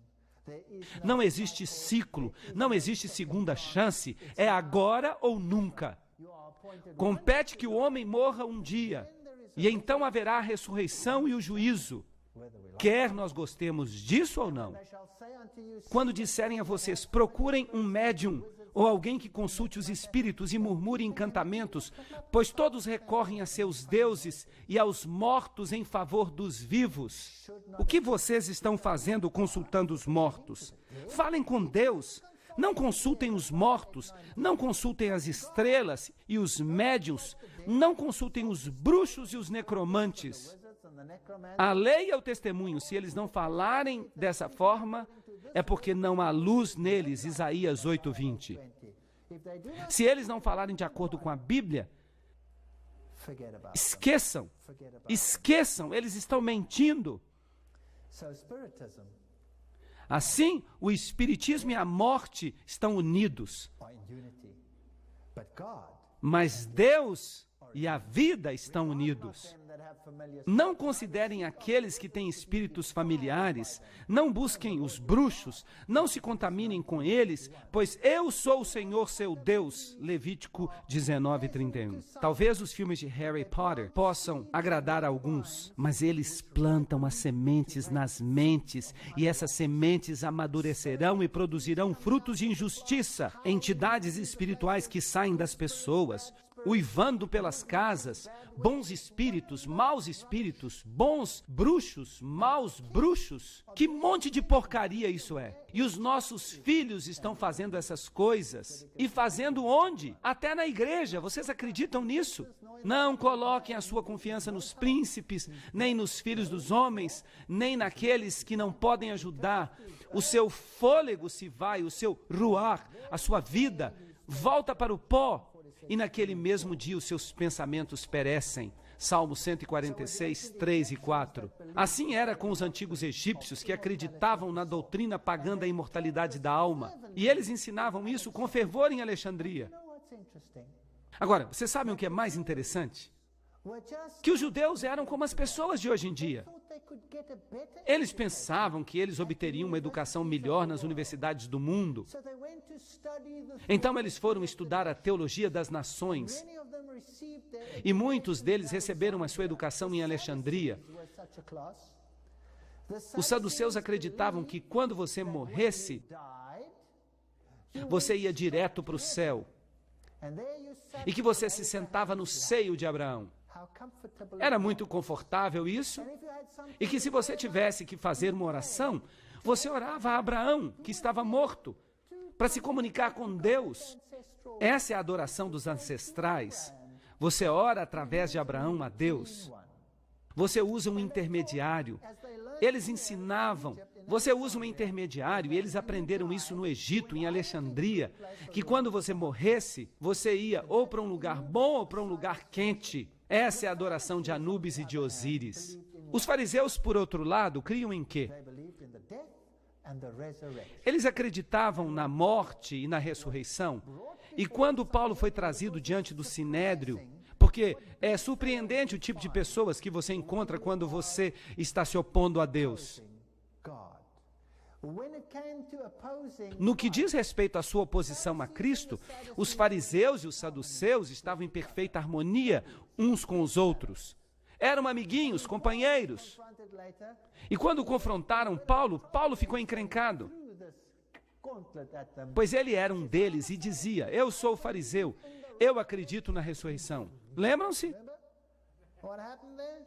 Não existe ciclo. Não existe segunda chance. É agora ou nunca. Compete que o homem morra um dia. E então haverá a ressurreição e o juízo. Quer nós gostemos disso ou não. Quando disserem a vocês, procurem um médium ou alguém que consulte os espíritos e murmure encantamentos, pois todos recorrem a seus deuses e aos mortos em favor dos vivos. O que vocês estão fazendo consultando os mortos? Falem com Deus. Não consultem os mortos, não consultem as estrelas e os médiuns, não consultem os bruxos e os necromantes. A lei é o testemunho. Se eles não falarem dessa forma, é porque não há luz neles. Isaías 8:20. Se eles não falarem de acordo com a Bíblia, esqueçam. Esqueçam, eles estão mentindo. Assim, o Espiritismo e a morte estão unidos. Mas Deus e a vida estão unidos. Não considerem aqueles que têm espíritos familiares, não busquem os bruxos, não se contaminem com eles, pois eu sou o Senhor seu Deus. Levítico 19:31. Talvez os filmes de Harry Potter possam agradar a alguns, mas eles plantam as sementes nas mentes, e essas sementes amadurecerão e produzirão frutos de injustiça. Entidades espirituais que saem das pessoas, uivando pelas casas, bons espíritos, maus espíritos, bons bruxos, maus bruxos. Que monte de porcaria isso é! E os nossos filhos estão fazendo essas coisas. E fazendo onde? Até na igreja. Vocês acreditam nisso? Não coloquem a sua confiança nos príncipes, nem nos filhos dos homens, nem naqueles que não podem ajudar. O seu fôlego se vai, o seu ruar, a sua vida, volta para o pó. E naquele mesmo dia os seus pensamentos perecem. Salmo 146, 3 e 4. Assim era com os antigos egípcios que acreditavam na doutrina pagã da imortalidade da alma. E eles ensinavam isso com fervor em Alexandria. Agora, vocês sabem o que é mais interessante? Que os judeus eram como as pessoas de hoje em dia. Eles pensavam que eles obteriam uma educação melhor nas universidades do mundo. Então eles foram estudar a teologia das nações. E muitos deles receberam a sua educação em Alexandria. Os saduceus acreditavam que quando você morresse, você ia direto para o céu. E que você se sentava no seio de Abraão. Era muito confortável isso, e que se você tivesse que fazer uma oração, você orava a Abraão, que estava morto, para se comunicar com Deus. Essa é a adoração dos ancestrais. Você ora através de Abraão a Deus. Você usa um intermediário. Eles ensinavam. Você usa um intermediário, e eles aprenderam isso no Egito, em Alexandria, que quando você morresse, você ia ou para um lugar bom ou para um lugar quente. Essa é a adoração de Anubis e de Osíris. Os fariseus, por outro lado, criam em quê? Eles acreditavam na morte e na ressurreição. E quando Paulo foi trazido diante do Sinédrio, porque é surpreendente o tipo de pessoas que você encontra quando você está se opondo a Deus. No que diz respeito à sua oposição a Cristo, os fariseus e os saduceus estavam em perfeita harmonia uns com os outros. Eram amiguinhos, companheiros. E quando confrontaram Paulo, Paulo ficou encrencado. Pois ele era um deles e dizia: eu sou fariseu, eu acredito na ressurreição. Lembram-se?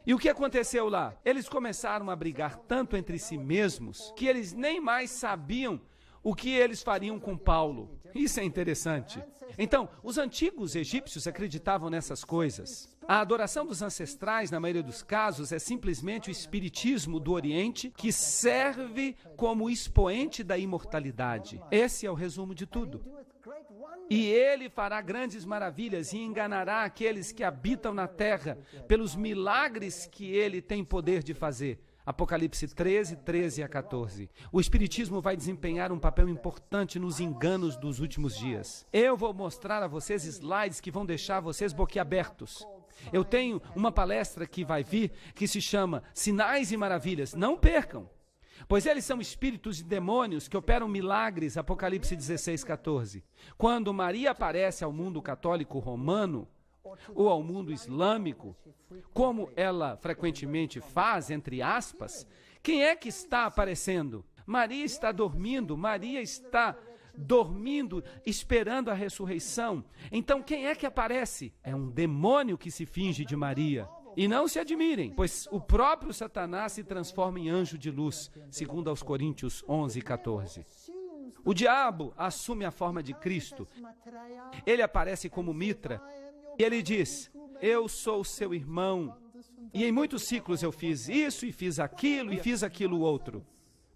E o que aconteceu lá? Eles começaram a brigar tanto entre si mesmos que eles nem mais sabiam o que eles fariam com Paulo. Isso é interessante. Então, os antigos egípcios acreditavam nessas coisas. A adoração dos ancestrais, na maioria dos casos, é simplesmente o espiritismo do Oriente que serve como expoente da imortalidade. Esse é o resumo de tudo. E ele fará grandes maravilhas e enganará aqueles que habitam na terra pelos milagres que ele tem poder de fazer. Apocalipse 13, 13 a 14. O Espiritismo vai desempenhar um papel importante nos enganos dos últimos dias. Eu vou mostrar a vocês slides que vão deixar vocês boquiabertos. Eu tenho uma palestra que vai vir que se chama Sinais e Maravilhas. Não percam! Pois eles são espíritos e demônios que operam milagres, Apocalipse 16, 14. Quando Maria aparece ao mundo católico romano, ou ao mundo islâmico, como ela frequentemente faz, entre aspas, quem é que está aparecendo? Maria está dormindo, esperando a ressurreição. Então quem é que aparece? É um demônio que se finge de Maria. E não se admirem, pois o próprio Satanás se transforma em anjo de luz, segundo aos Coríntios 11, 14. O diabo assume a forma de Cristo. Ele aparece como Mitra e ele diz: eu sou seu irmão, E em muitos ciclos eu fiz isso, e fiz aquilo outro.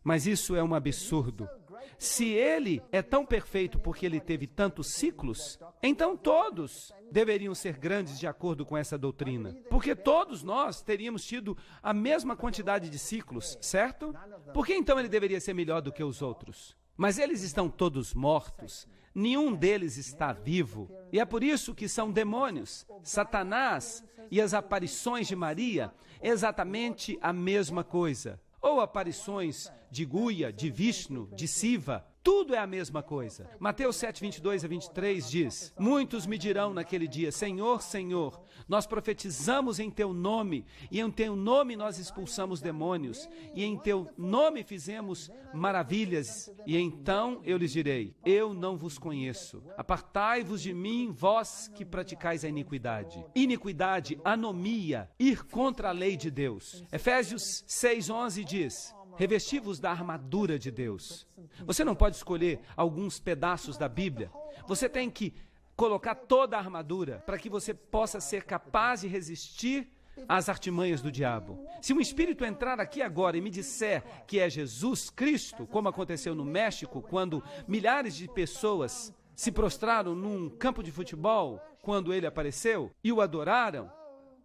Mas isso é um absurdo. Se ele é tão perfeito porque ele teve tantos ciclos, então todos deveriam ser grandes de acordo com essa doutrina. Porque todos nós teríamos tido a mesma quantidade de ciclos, certo? Por que então ele deveria ser melhor do que os outros? Mas eles estão todos mortos. Nenhum deles está vivo. E é por isso que são demônios. Satanás e as aparições de Maria, exatamente a mesma coisa. Ou aparições de Guia, de Vishnu, de Siva, tudo é a mesma coisa. Mateus 7, 22 a 23 diz: muitos me dirão naquele dia, Senhor, Senhor, nós profetizamos em teu nome, e em teu nome nós expulsamos demônios, e em teu nome fizemos maravilhas. E então eu lhes direi, eu não vos conheço. Apartai-vos de mim, vós que praticais a iniquidade. Iniquidade, anomia, ir contra a lei de Deus. Efésios 6, 11 diz: revesti-vos da armadura de Deus. Você não pode escolher alguns pedaços da Bíblia. Você tem que colocar toda a armadura para que você possa ser capaz de resistir às artimanhas do diabo. Se um espírito entrar aqui agora e me disser que é Jesus Cristo, como aconteceu no México, quando milhares de pessoas se prostraram num campo de futebol quando ele apareceu e o adoraram.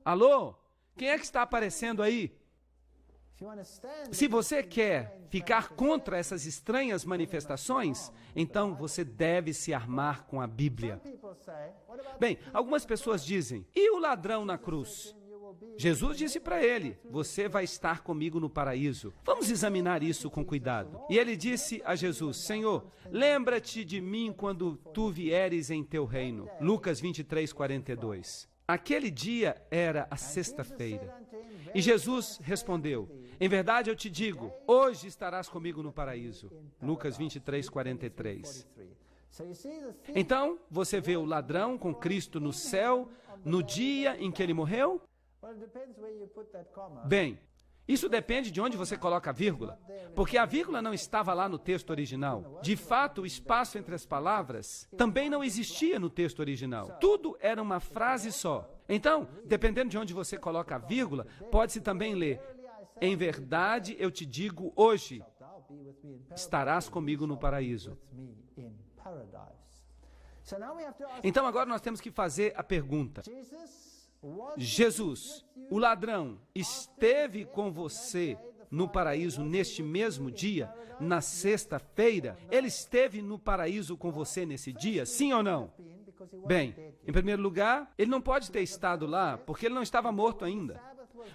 Alô? Quem é que está aparecendo aí? Se você quer ficar contra essas estranhas manifestações, então você deve se armar com a Bíblia. Bem, algumas pessoas dizem, e o ladrão na cruz? Jesus disse para ele, você vai estar comigo no paraíso. Vamos examinar isso com cuidado. E ele disse a Jesus, Senhor, lembra-te de mim quando tu vieres em teu reino. Lucas 23, 42. Aquele dia era a sexta-feira. E Jesus respondeu, em verdade eu te digo, hoje estarás comigo no paraíso. Lucas 23, 43. Então, você vê o ladrão com Cristo no céu no dia em que ele morreu? Bem, isso depende de onde você coloca a vírgula, porque a vírgula não estava lá no texto original. De fato, o espaço entre as palavras também não existia no texto original. Tudo era uma frase só. Então, dependendo de onde você coloca a vírgula, pode-se também ler, em verdade eu te digo hoje, estarás comigo no paraíso. Então agora nós temos que fazer a pergunta. Jesus, o ladrão, esteve com você no paraíso neste mesmo dia, na sexta-feira? Ele esteve no paraíso com você nesse dia, sim ou não? Bem, em primeiro lugar, ele não pode ter estado lá, porque ele não estava morto ainda.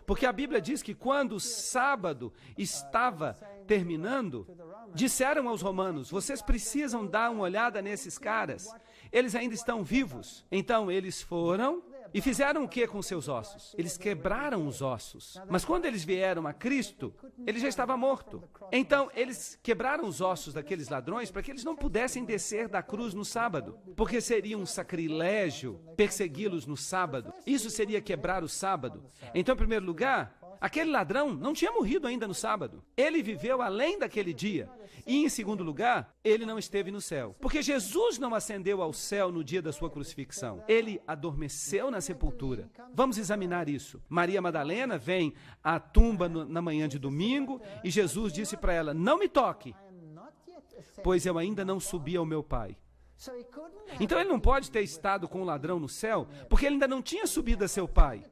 Porque a Bíblia diz que quando o sábado estava terminando, disseram aos romanos, vocês precisam dar uma olhada nesses caras, eles ainda estão vivos. Então eles foram e fizeram o que com seus ossos? Eles quebraram os ossos. Mas quando eles vieram a Cristo, ele já estava morto. Então, eles quebraram os ossos daqueles ladrões para que eles não pudessem descer da cruz no sábado, porque seria um sacrilégio persegui-los no sábado. Isso seria quebrar o sábado. Então, em primeiro lugar, aquele ladrão não tinha morrido ainda no sábado. Ele viveu além daquele dia. E, em segundo lugar, ele não esteve no céu. Porque Jesus não ascendeu ao céu no dia da sua crucifixão. Ele adormeceu na sepultura. Vamos examinar isso. Maria Madalena vem à tumba na manhã de domingo e Jesus disse para ela, não me toque, pois eu ainda não subi ao meu Pai. Então ele não pode ter estado com o ladrão no céu, porque ele ainda não tinha subido a seu Pai.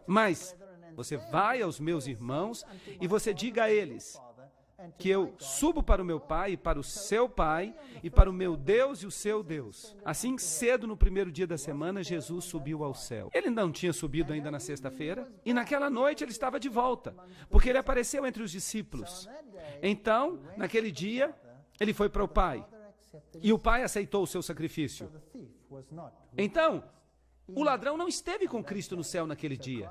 Mas você vai aos meus irmãos e você diga a eles que eu subo para o meu Pai e para o seu Pai e para o meu Deus e o seu Deus. Assim, cedo no primeiro dia da semana, Jesus subiu ao céu. Ele não tinha subido ainda na sexta-feira e naquela noite ele estava de volta, porque ele apareceu entre os discípulos. Então, naquele dia, ele foi para o Pai e o Pai aceitou o seu sacrifício. Então, o ladrão não esteve com Cristo no céu naquele dia.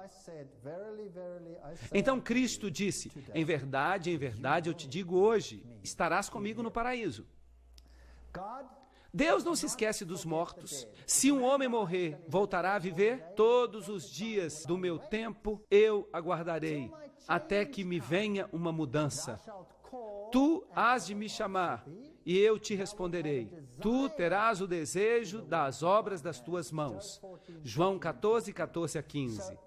Então Cristo disse, em verdade eu te digo hoje, estarás comigo no paraíso. Deus não se esquece dos mortos. Se um homem morrer, voltará a viver? Todos os dias do meu tempo eu aguardarei, até que me venha uma mudança. Tu hás de me chamar, e eu te responderei. Tu terás o desejo das obras das tuas mãos. João 14, 14 a 15.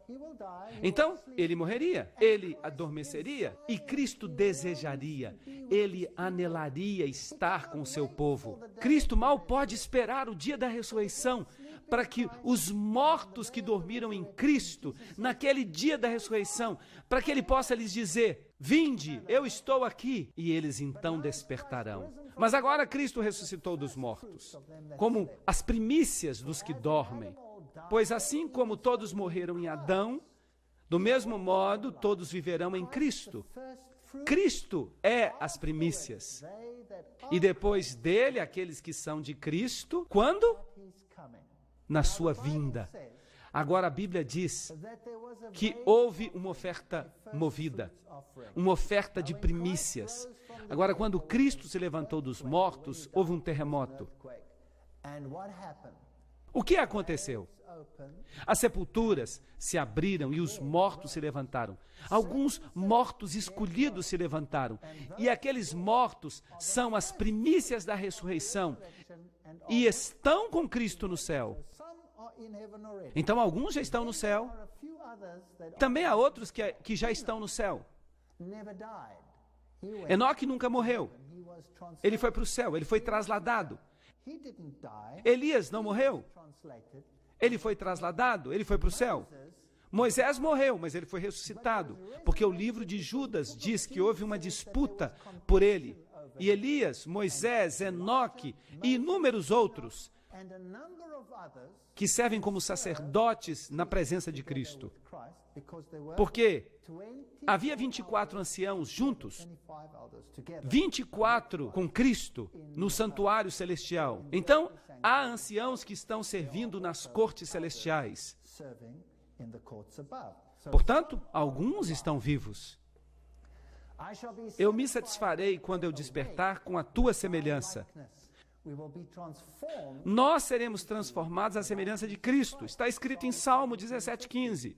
Então, ele morreria, ele adormeceria, e Cristo desejaria, ele anelaria estar com o seu povo. Cristo mal pode esperar o dia da ressurreição, para que os mortos que dormiram em Cristo, naquele dia da ressurreição, para que ele possa lhes dizer: vinde, eu estou aqui, e eles então despertarão. Mas agora Cristo ressuscitou dos mortos, como as primícias dos que dormem. Pois assim como todos morreram em Adão, do mesmo modo todos viverão em Cristo. Cristo é as primícias. E depois dele, aqueles que são de Cristo, quando? Na sua vinda. Agora a Bíblia diz que houve uma oferta movida, uma oferta de primícias. Agora, quando Cristo se levantou dos mortos, houve um terremoto. O que aconteceu? As sepulturas se abriram e os mortos se levantaram. Alguns mortos escolhidos se levantaram. E aqueles mortos são as primícias da ressurreição e estão com Cristo no céu. Então, alguns já estão no céu. Também há outros que já estão no céu. Enoque nunca morreu. Ele foi para o céu, ele foi trasladado. Elias não morreu. Ele foi trasladado, ele foi para o céu. Moisés morreu, mas ele foi ressuscitado, porque o livro de Judas diz que houve uma disputa por ele. E Elias, Moisés, Enoque e inúmeros outros que servem como sacerdotes na presença de Cristo. Porque havia 24 anciãos juntos, 24 com Cristo no santuário celestial. Então, há anciãos que estão servindo nas cortes celestiais. Portanto, alguns estão vivos. Eu me satisfarei quando eu despertar com a tua semelhança. Nós seremos transformados à semelhança de Cristo. Está escrito em Salmo 17:15.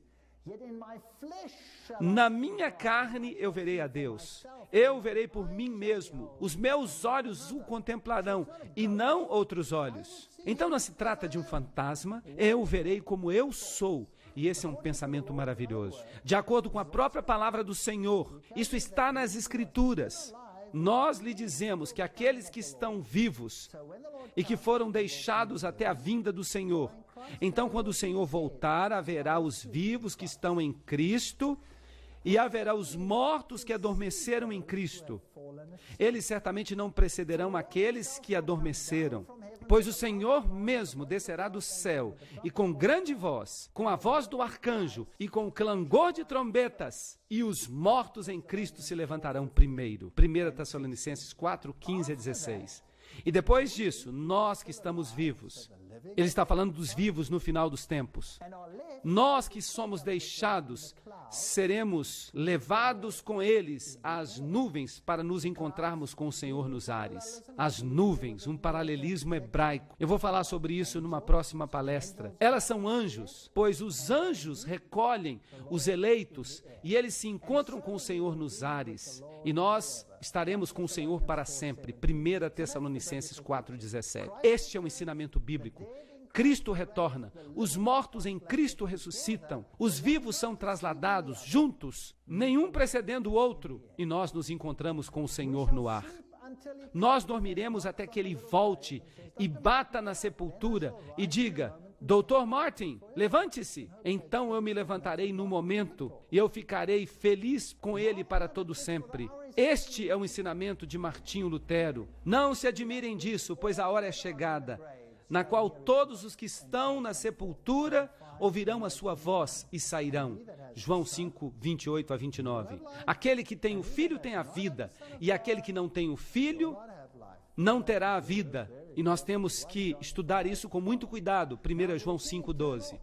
Na minha carne eu verei a Deus. Eu verei por mim mesmo. Os meus olhos o contemplarão e não outros olhos. Então não se trata de um fantasma. Eu verei como eu sou. E esse é um pensamento maravilhoso. De acordo com a própria palavra do Senhor, isso está nas Escrituras. Nós lhe dizemos que aqueles que estão vivos e que foram deixados até a vinda do Senhor, então quando o Senhor voltar, haverá os vivos que estão em Cristo e haverá os mortos que adormeceram em Cristo. Eles certamente não precederão aqueles que adormeceram, pois o Senhor mesmo descerá do céu e com grande voz, com a voz do arcanjo e com o clangor de trombetas, e os mortos em Cristo se levantarão primeiro. 1 Tessalonicenses 4, 15 a 16. E depois disso, nós que estamos vivos, ele está falando dos vivos no final dos tempos. Nós que somos deixados, seremos levados com eles às nuvens para nos encontrarmos com o Senhor nos ares. As nuvens, um paralelismo hebraico. Eu vou falar sobre isso numa próxima palestra. Elas são anjos, pois os anjos recolhem os eleitos e eles se encontram com o Senhor nos ares. E nós estaremos com o Senhor para sempre. 1 Tessalonicenses 4,17. Este é um ensinamento bíblico. Cristo retorna, os mortos em Cristo ressuscitam, os vivos são trasladados juntos, nenhum precedendo o outro, e nós nos encontramos com o Senhor no ar. Nós dormiremos até que Ele volte e bata na sepultura e diga: Dr. Martin, levante-se. Então eu me levantarei no momento e eu ficarei feliz com Ele para todo sempre. Este é o ensinamento de Martinho Lutero. Não se admirem disso, pois a hora é chegada, na qual todos os que estão na sepultura ouvirão a sua voz e sairão. João 5, 28 a 29. Aquele que tem o Filho tem a vida, e aquele que não tem o Filho não terá a vida. E nós temos que estudar isso com muito cuidado. 1 João 5,12.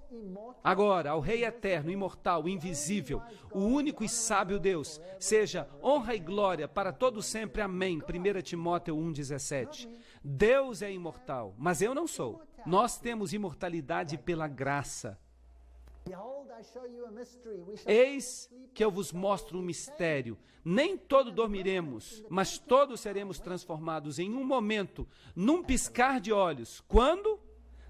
Agora, ao Rei eterno, imortal, invisível, o único e sábio Deus, seja honra e glória para todo sempre. Amém. 1 Timóteo 1,17. Deus é imortal, mas eu não sou. Nós temos imortalidade pela graça. Eis que eu vos mostro um mistério. Nem todos dormiremos, mas todos seremos transformados em um momento, num piscar de olhos. Quando?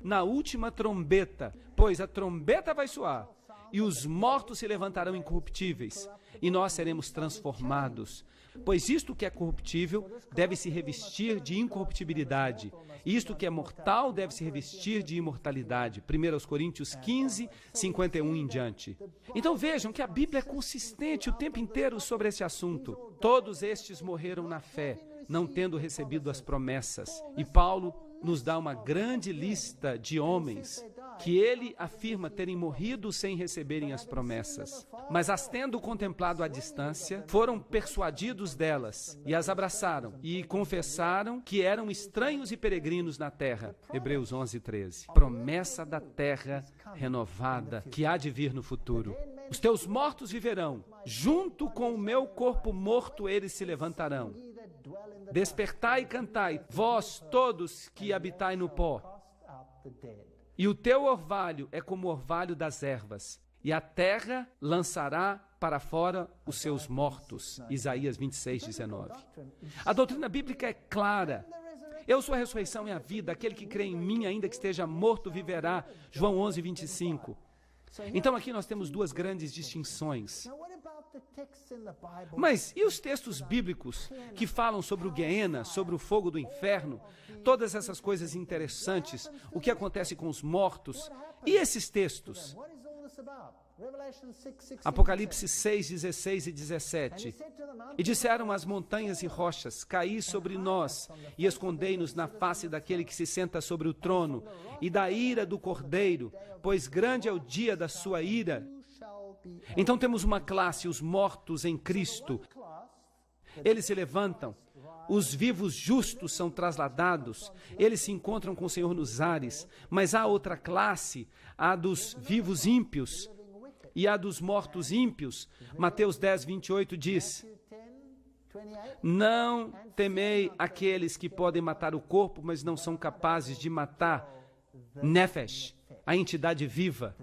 Na última trombeta. Pois a trombeta vai soar, e os mortos se levantarão incorruptíveis, e nós seremos transformados. Pois isto que é corruptível deve se revestir de incorruptibilidade, e isto que é mortal deve se revestir de imortalidade. 1 Coríntios 15, 51 em diante. Então vejam que a Bíblia é consistente o tempo inteiro sobre esse assunto. Todos estes morreram na fé, não tendo recebido as promessas. E Paulo nos dá uma grande lista de homens que ele afirma terem morrido sem receberem as promessas, mas as tendo contemplado à distância, foram persuadidos delas e as abraçaram e confessaram que eram estranhos e peregrinos na terra. Hebreus 11, 13. Promessa da terra renovada que há de vir no futuro. Os teus mortos viverão, junto com o meu corpo morto eles se levantarão. Despertai e cantai, vós todos que habitai no pó. E o teu orvalho é como o orvalho das ervas, e a terra lançará para fora os seus mortos. Isaías 26, 19. A doutrina bíblica é clara. Eu sou a ressurreição e a vida, aquele que crê em mim, ainda que esteja morto, viverá. João 11, 25. Então aqui nós temos duas grandes distinções. Mas e os textos bíblicos que falam sobre o Geena, sobre o fogo do inferno, todas essas coisas interessantes, o que acontece com os mortos? E esses textos? Apocalipse 6, 16 e 17. E disseram as montanhas e rochas, caí sobre nós e escondei-nos na face daquele que se senta sobre o trono e da ira do Cordeiro, pois grande é o dia da sua ira. Então temos uma classe, os mortos em Cristo. Eles se levantam, os vivos justos são trasladados, eles se encontram com o Senhor nos ares. Mas há outra classe, a dos vivos ímpios e a dos mortos ímpios. Mateus 10, 28 diz: não temei aqueles que podem matar o corpo, mas não são capazes de matar Nefesh, a entidade viva.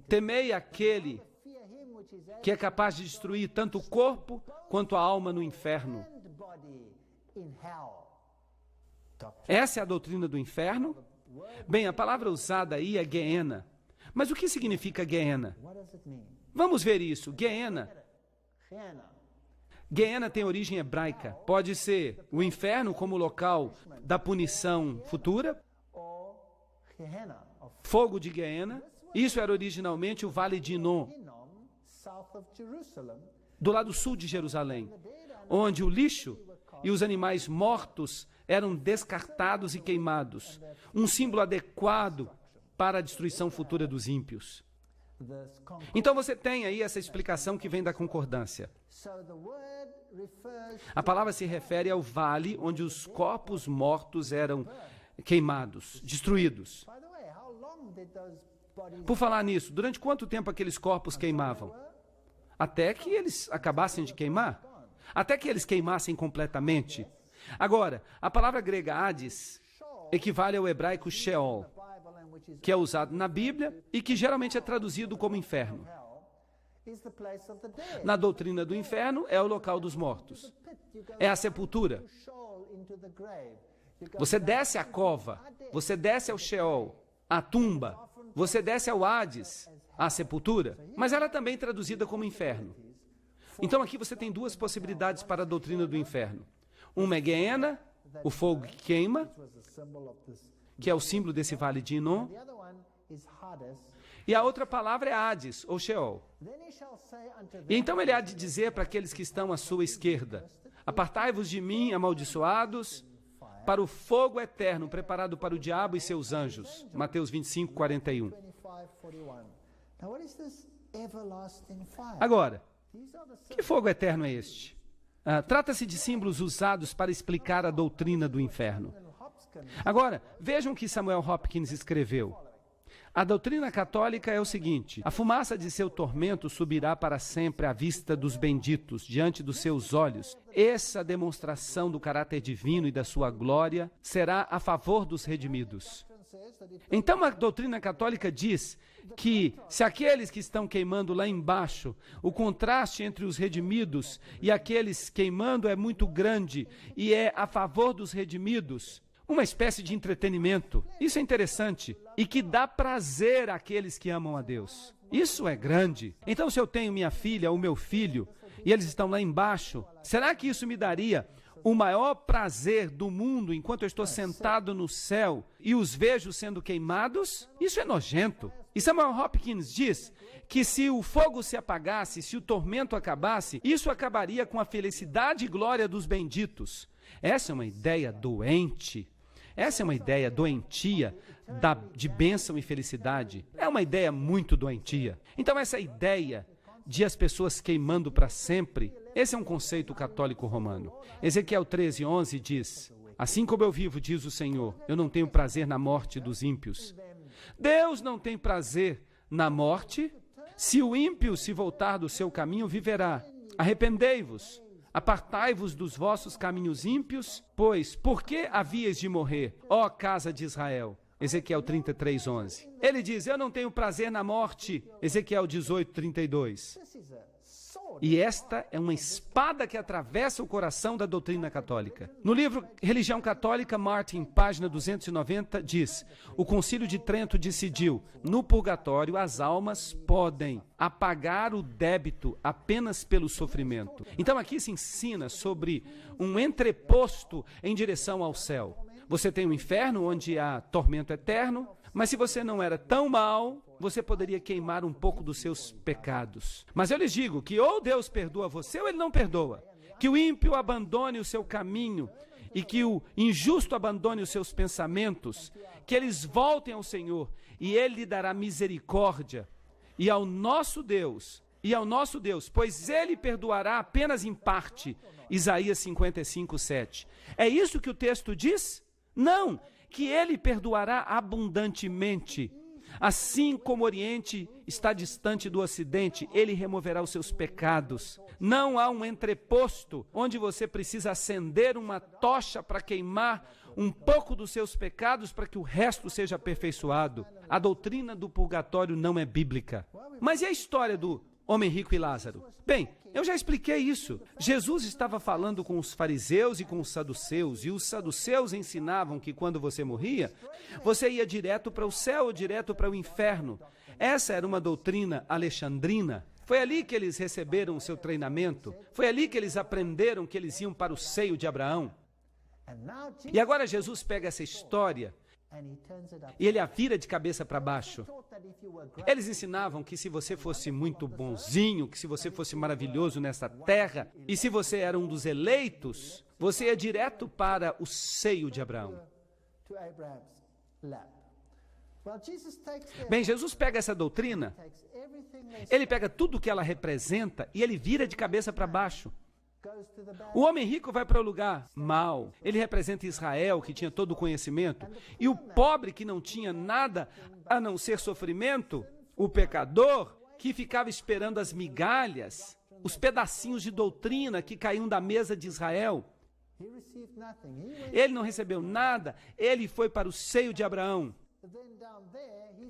Temei aquele que é capaz de destruir tanto o corpo quanto a alma no inferno. Essa é a doutrina do inferno? Bem, a palavra usada aí é Geena. Mas o que significa Geena? Vamos ver isso. Geena tem origem hebraica. Pode ser o inferno como local da punição futura, fogo de Geena. Isso era originalmente o Vale de Inom, do lado sul de Jerusalém, onde o lixo e os animais mortos eram descartados e queimados, um símbolo adequado para a destruição futura dos ímpios. Então você tem aí essa explicação que vem da concordância. A palavra se refere ao vale onde os corpos mortos eram queimados, destruídos. Por falar nisso, durante quanto tempo aqueles corpos queimavam? Até que eles acabassem de queimar? Até que eles queimassem completamente? Agora, a palavra grega Hades equivale ao hebraico Sheol, que é usado na Bíblia e que geralmente é traduzido como inferno. Na doutrina do inferno, é o local dos mortos. É a sepultura. Você desce à cova, você desce ao Sheol, à tumba, você desce ao Hades, à sepultura, mas ela é também traduzida como inferno. Então aqui você tem duas possibilidades para a doutrina do inferno. Uma é Geena, o fogo que queima, que é o símbolo desse vale de Inom, e a outra palavra é Hades, ou Sheol. E então ele há de dizer para aqueles que estão à sua esquerda: apartai-vos de mim, amaldiçoados, para o fogo eterno preparado para o diabo e seus anjos. Mateus 25, 41. Agora, que fogo eterno é este? Trata-se de símbolos usados para explicar a doutrina do inferno. Agora, vejam o que Samuel Hopkins escreveu. A doutrina católica é o seguinte: a fumaça de seu tormento subirá para sempre à vista dos benditos, diante dos seus olhos. Essa demonstração do caráter divino e da sua glória será a favor dos redimidos. Então a doutrina católica diz que se aqueles que estão queimando lá embaixo, o contraste entre os redimidos e aqueles queimando é muito grande e é a favor dos redimidos, uma espécie de entretenimento. Isso é interessante e que dá prazer àqueles que amam a Deus. Isso é grande. Então, se eu tenho minha filha ou meu filho e eles estão lá embaixo, será que isso me daria o maior prazer do mundo enquanto eu estou sentado no céu e os vejo sendo queimados? Isso é nojento. E Samuel Hopkins diz que se o fogo se apagasse, se o tormento acabasse, isso acabaria com a felicidade e glória dos benditos. Essa é uma ideia doente. Essa é uma ideia doentia de bênção e felicidade. É uma ideia muito doentia. Então essa ideia de as pessoas queimando para sempre, esse é um conceito católico romano. Ezequiel 13:11 diz: assim como eu vivo, diz o Senhor, eu não tenho prazer na morte dos ímpios. Deus não tem prazer na morte. Se o ímpio se voltar do seu caminho, viverá. Arrependei-vos, apartai-vos dos vossos caminhos ímpios, pois por que havíeis de morrer, ó casa de Israel? Ezequiel 33:11. Ele diz: eu não tenho prazer na morte. Ezequiel 18:32. E esta é uma espada que atravessa o coração da doutrina católica. No livro Religião Católica, Martin, página 290, diz: o Concílio de Trento decidiu, no purgatório as almas podem apagar o débito apenas pelo sofrimento. Então aqui se ensina sobre um entreposto em direção ao céu. Você tem o inferno, onde há tormento eterno, mas se você não era tão mal, você poderia queimar um pouco dos seus pecados. Mas eu lhes digo que ou Deus perdoa você ou Ele não perdoa. Que o ímpio abandone o seu caminho e que o injusto abandone os seus pensamentos, que eles voltem ao Senhor e Ele lhe dará misericórdia. E ao nosso Deus, pois Ele perdoará apenas em parte. Isaías 55:7. É isso que o texto diz? Não, que Ele perdoará abundantemente. Assim como o Oriente está distante do Ocidente, Ele removerá os seus pecados. Não há um entreposto onde você precisa acender uma tocha para queimar um pouco dos seus pecados para que o resto seja aperfeiçoado. A doutrina do purgatório não é bíblica. Mas e a história do homem rico e Lázaro? Bem, eu já expliquei isso. Jesus estava falando com os fariseus e com os saduceus, e os saduceus ensinavam que quando você morria, você ia direto para o céu ou direto para o inferno. Essa era uma doutrina alexandrina. Foi ali que eles receberam o seu treinamento. Foi ali que eles aprenderam que eles iam para o seio de Abraão. E agora Jesus pega essa história e ele a vira de cabeça para baixo. Eles ensinavam que se você fosse muito bonzinho, que se você fosse maravilhoso nessa terra, e se você era um dos eleitos, você ia direto para o seio de Abraão. Bem, Jesus pega essa doutrina, ele pega tudo o que ela representa e ele vira de cabeça para baixo. O homem rico vai para o lugar mau. Ele representa Israel, que tinha todo o conhecimento. E o pobre, que não tinha nada a não ser sofrimento, o pecador, que ficava esperando as migalhas, os pedacinhos de doutrina que caíam da mesa de Israel. Ele não recebeu nada, ele foi para o seio de Abraão.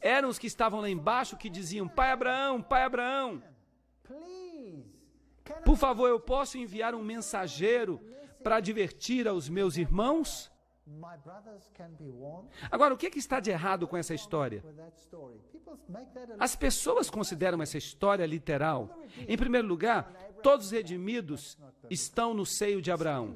Eram os que estavam lá embaixo que diziam: Pai Abraão, Pai Abraão, por favor, eu posso enviar um mensageiro para advertir aos meus irmãos? Agora, o que está de errado com essa história? As pessoas consideram essa história literal. Em primeiro lugar, todos os redimidos estão no seio de Abraão.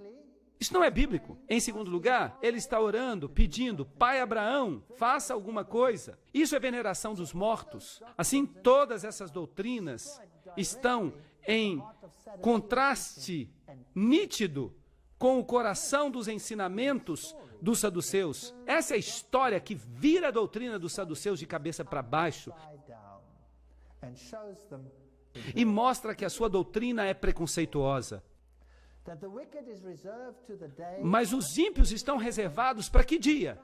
Isso não é bíblico. Em segundo lugar, ele está orando, pedindo: Pai Abraão, faça alguma coisa. Isso é veneração dos mortos. Assim, todas essas doutrinas estão em contraste nítido com o coração dos ensinamentos dos saduceus. Essa é a história que vira a doutrina dos saduceus de cabeça para baixo e mostra que a sua doutrina é preconceituosa. Mas os ímpios estão reservados para que dia?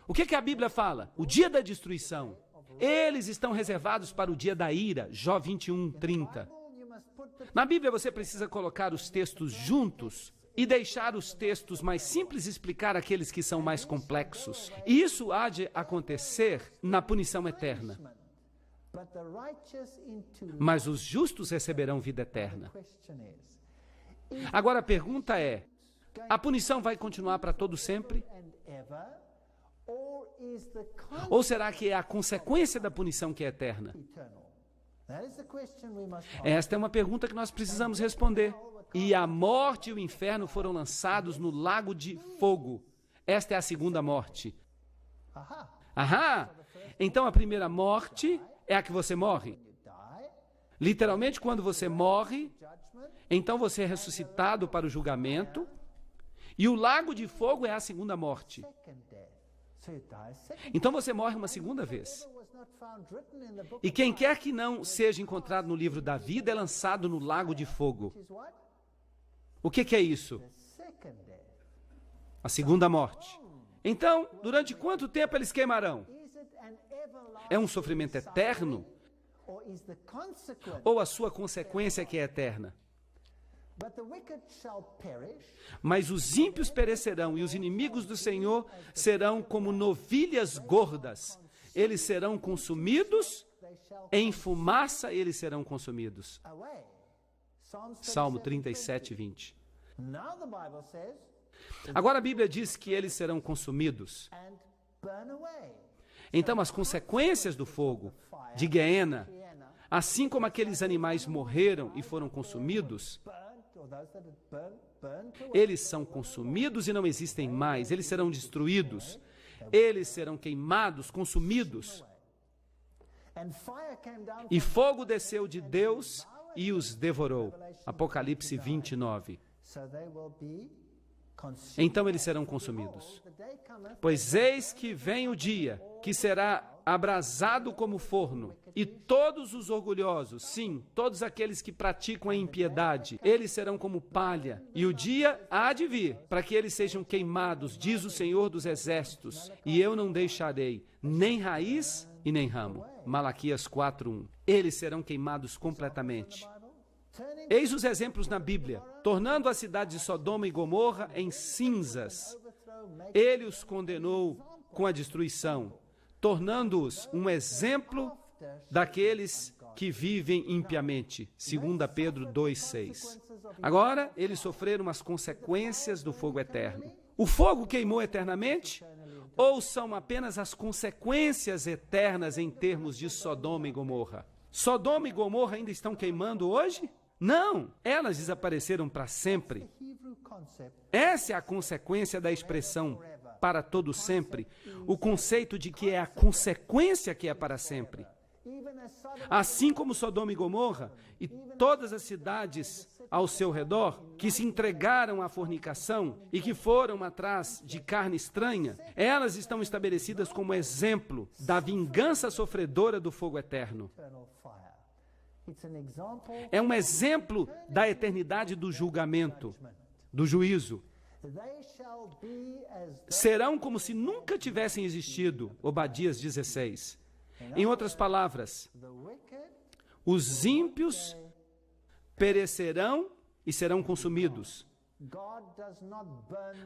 O que a Bíblia fala? O dia da destruição. Eles estão reservados para o dia da ira. Jó 21:30. Na Bíblia você precisa colocar os textos juntos e deixar os textos mais simples explicar aqueles que são mais complexos. E isso há de acontecer na punição eterna. Mas os justos receberão vida eterna. Agora a pergunta é, a punição vai continuar para todo sempre? Ou será que é a consequência da punição que é eterna? Esta é uma pergunta que nós precisamos responder. E a morte e o inferno foram lançados no lago de fogo. Esta é a segunda morte. Ahá! Então a primeira morte é a que você morre. Literalmente, quando você morre, então você é ressuscitado para o julgamento. E o lago de fogo é a segunda morte. Então você morre uma segunda vez. E quem quer que não seja encontrado no livro da vida é lançado no lago de fogo. O que é isso? A segunda morte. Então, durante quanto tempo eles queimarão? É um sofrimento eterno? Ou a sua consequência que é eterna? Mas os ímpios perecerão e os inimigos do Senhor serão como novilhas gordas. Eles serão consumidos, em fumaça eles serão consumidos. Salmo 37, 20. Agora a Bíblia diz que eles serão consumidos. Então as consequências do fogo, de Guiena, assim como aqueles animais morreram e foram consumidos, eles são consumidos e não existem mais, eles serão destruídos, eles serão queimados, consumidos. E fogo desceu de Deus e os devorou. Apocalipse 29. Então eles serão consumidos. Pois eis que vem o dia, que será abrasado como forno, e todos os orgulhosos, sim, todos aqueles que praticam a impiedade, eles serão como palha, e o dia há de vir, para que eles sejam queimados, diz o Senhor dos Exércitos, e eu não deixarei nem raiz e nem ramo. Malaquias 4:1. Eles serão queimados completamente. Eis os exemplos na Bíblia, tornando a cidade de Sodoma e Gomorra em cinzas. Ele os condenou com a destruição, tornando-os um exemplo daqueles que vivem impiamente. 2 Pedro 2:6. Agora, eles sofreram as consequências do fogo eterno. O fogo queimou eternamente? Ou são apenas as consequências eternas em termos de Sodoma e Gomorra? Sodoma e Gomorra ainda estão queimando hoje? Não, elas desapareceram para sempre. Essa é a consequência da expressão para todo sempre, o conceito de que é a consequência que é para sempre. Assim como Sodoma e Gomorra e todas as cidades ao seu redor que se entregaram à fornicação e que foram atrás de carne estranha, elas estão estabelecidas como exemplo da vingança sofredora do fogo eterno. É um exemplo da eternidade do julgamento, do juízo. Serão como se nunca tivessem existido. Obadias 16. Em outras palavras, os ímpios perecerão e serão consumidos.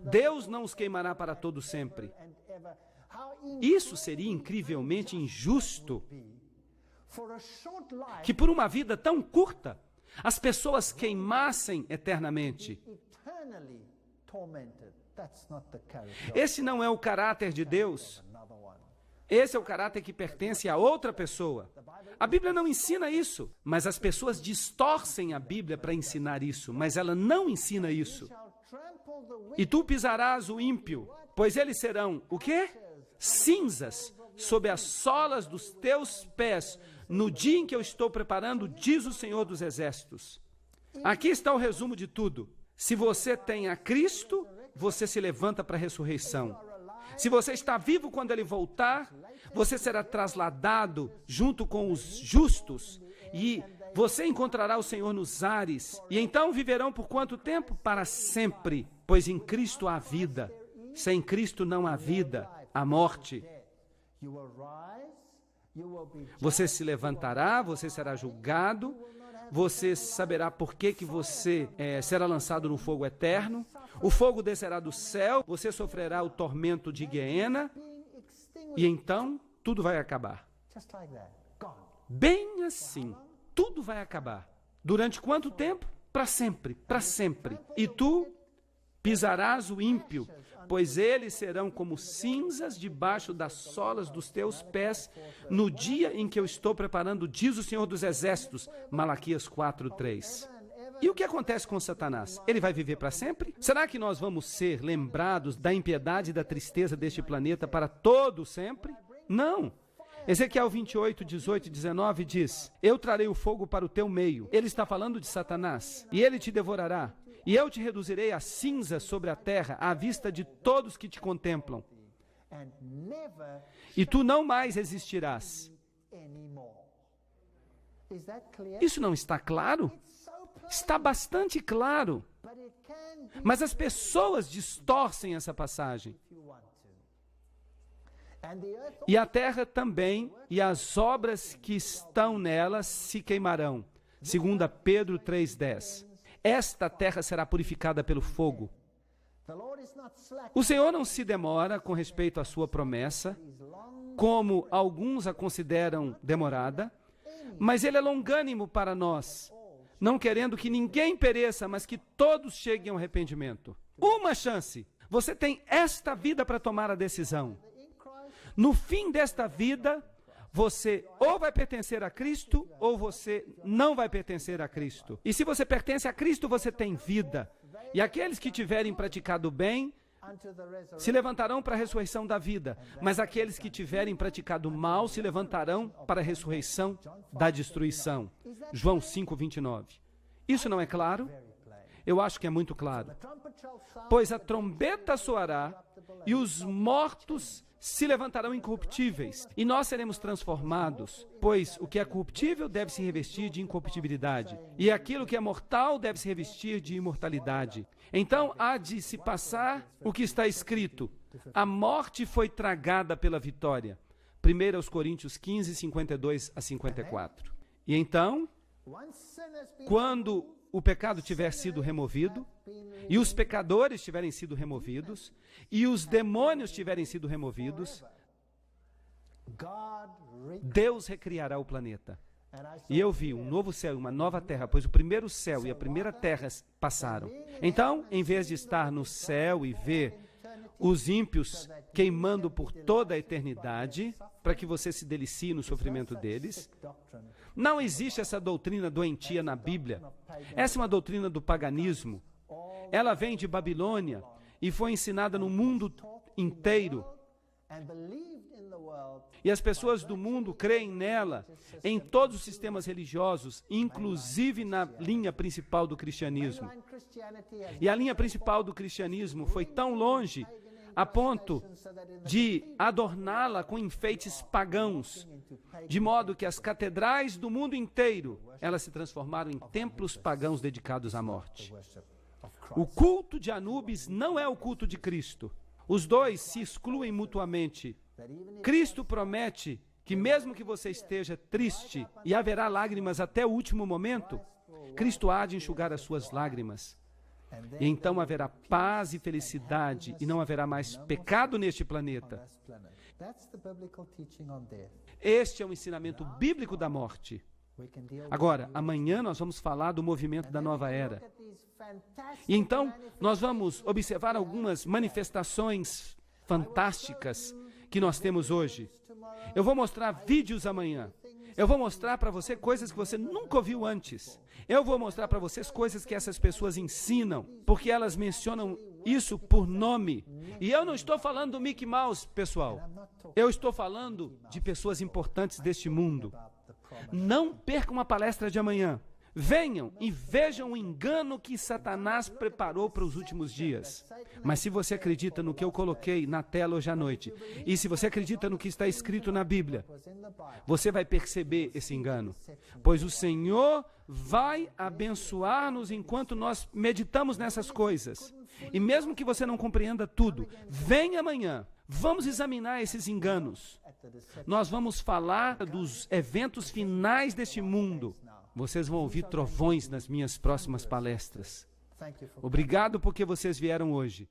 Deus não os queimará para todo sempre. Isso seria incrivelmente injusto. Que por uma vida tão curta, as pessoas queimassem eternamente. Esse não é o caráter de Deus. Esse é o caráter que pertence a outra pessoa. A Bíblia não ensina isso, mas as pessoas distorcem a Bíblia para ensinar isso, mas ela não ensina isso. E tu pisarás o ímpio, pois eles serão, o quê? Cinzas sob as solas dos teus pés, no dia em que eu estou preparando, diz o Senhor dos Exércitos. Aqui está o resumo de tudo. Se você tem a Cristo, você se levanta para a ressurreição. Se você está vivo quando Ele voltar, você será trasladado junto com os justos e você encontrará o Senhor nos ares. E então viverão por quanto tempo? Para sempre, pois em Cristo há vida. Sem Cristo não há vida, há morte. Você se levantará, você será julgado, você saberá por que você será lançado no fogo eterno. O fogo descerá do céu, você sofrerá o tormento de Guiena, e então tudo vai acabar. Bem assim, tudo vai acabar. Durante quanto tempo? Para sempre, para sempre. E tu pisarás o ímpio, pois eles serão como cinzas debaixo das solas dos teus pés, no dia em que eu estou preparando, diz o Senhor dos Exércitos, Malaquias 4:3. E o que acontece com Satanás? Ele vai viver para sempre? Será que nós vamos ser lembrados da impiedade e da tristeza deste planeta para todo sempre? Não. Ezequiel 28, 18 e 19 diz: eu trarei o fogo para o teu meio. Ele está falando de Satanás. E ele te devorará. E eu te reduzirei a cinza sobre a terra, à vista de todos que te contemplam. E tu não mais existirás. Isso não está claro? Está bastante claro. Mas as pessoas distorcem essa passagem. E a terra também, e as obras que estão nela se queimarão. 2 Pedro 3:10. Esta terra será purificada pelo fogo. O Senhor não se demora com respeito à sua promessa, como alguns a consideram demorada, mas Ele é longânimo para nós, não querendo que ninguém pereça, mas que todos cheguem ao arrependimento. Uma chance. Você tem esta vida para tomar a decisão. No fim desta vida, você ou vai pertencer a Cristo, ou você não vai pertencer a Cristo. E se você pertence a Cristo, você tem vida. E aqueles que tiverem praticado bem, se levantarão para a ressurreição da vida. Mas aqueles que tiverem praticado mal, se levantarão para a ressurreição da destruição. João 5:29. Isso não é claro? Eu acho que é muito claro. Pois a trombeta soará, e os mortos se levantarão incorruptíveis, e nós seremos transformados, pois o que é corruptível deve se revestir de incorruptibilidade, e aquilo que é mortal deve se revestir de imortalidade. Então há de se passar o que está escrito: a morte foi tragada pela vitória. 1 Coríntios 15, 52 a 54. E então, quando o pecado tiver sido removido, e os pecadores tiverem sido removidos, e os demônios tiverem sido removidos, Deus recriará o planeta. E eu vi um novo céu e uma nova terra, pois o primeiro céu e a primeira terra passaram. Então, em vez de estar no céu e ver os ímpios queimando por toda a eternidade, para que você se delicie no sofrimento deles, não existe essa doutrina doentia na Bíblia. Essa é uma doutrina do paganismo. Ela vem de Babilônia e foi ensinada no mundo inteiro. E as pessoas do mundo creem nela em todos os sistemas religiosos, inclusive na linha principal do cristianismo. E a linha principal do cristianismo foi tão longe a ponto de adorná-la com enfeites pagãos, de modo que as catedrais do mundo inteiro, elas se transformaram em templos pagãos dedicados à morte. O culto de Anubis não é o culto de Cristo. Os dois se excluem mutuamente. Cristo promete que mesmo que você esteja triste e haverá lágrimas até o último momento, Cristo há de enxugar as suas lágrimas. E então haverá paz e felicidade e não haverá mais pecado neste planeta. Este é o ensinamento bíblico da morte. Agora, amanhã nós vamos falar do movimento da nova era. E então nós vamos observar algumas manifestações fantásticas que nós temos hoje. Eu vou mostrar vídeos amanhã. Eu vou mostrar para você coisas que você nunca ouviu antes. Eu vou mostrar para vocês coisas que essas pessoas ensinam, porque elas mencionam isso por nome. E eu não estou falando do Mickey Mouse, pessoal. Eu estou falando de pessoas importantes deste mundo. Não percam a palestra de amanhã. Venham e vejam o engano que Satanás preparou para os últimos dias. Mas se você acredita no que eu coloquei na tela hoje à noite, e se você acredita no que está escrito na Bíblia, você vai perceber esse engano. Pois o Senhor vai abençoar-nos enquanto nós meditamos nessas coisas. E mesmo que você não compreenda tudo, venha amanhã. Vamos examinar esses enganos. Nós vamos falar dos eventos finais deste mundo. Vocês vão ouvir trovões nas minhas próximas palestras. Obrigado porque vocês vieram hoje.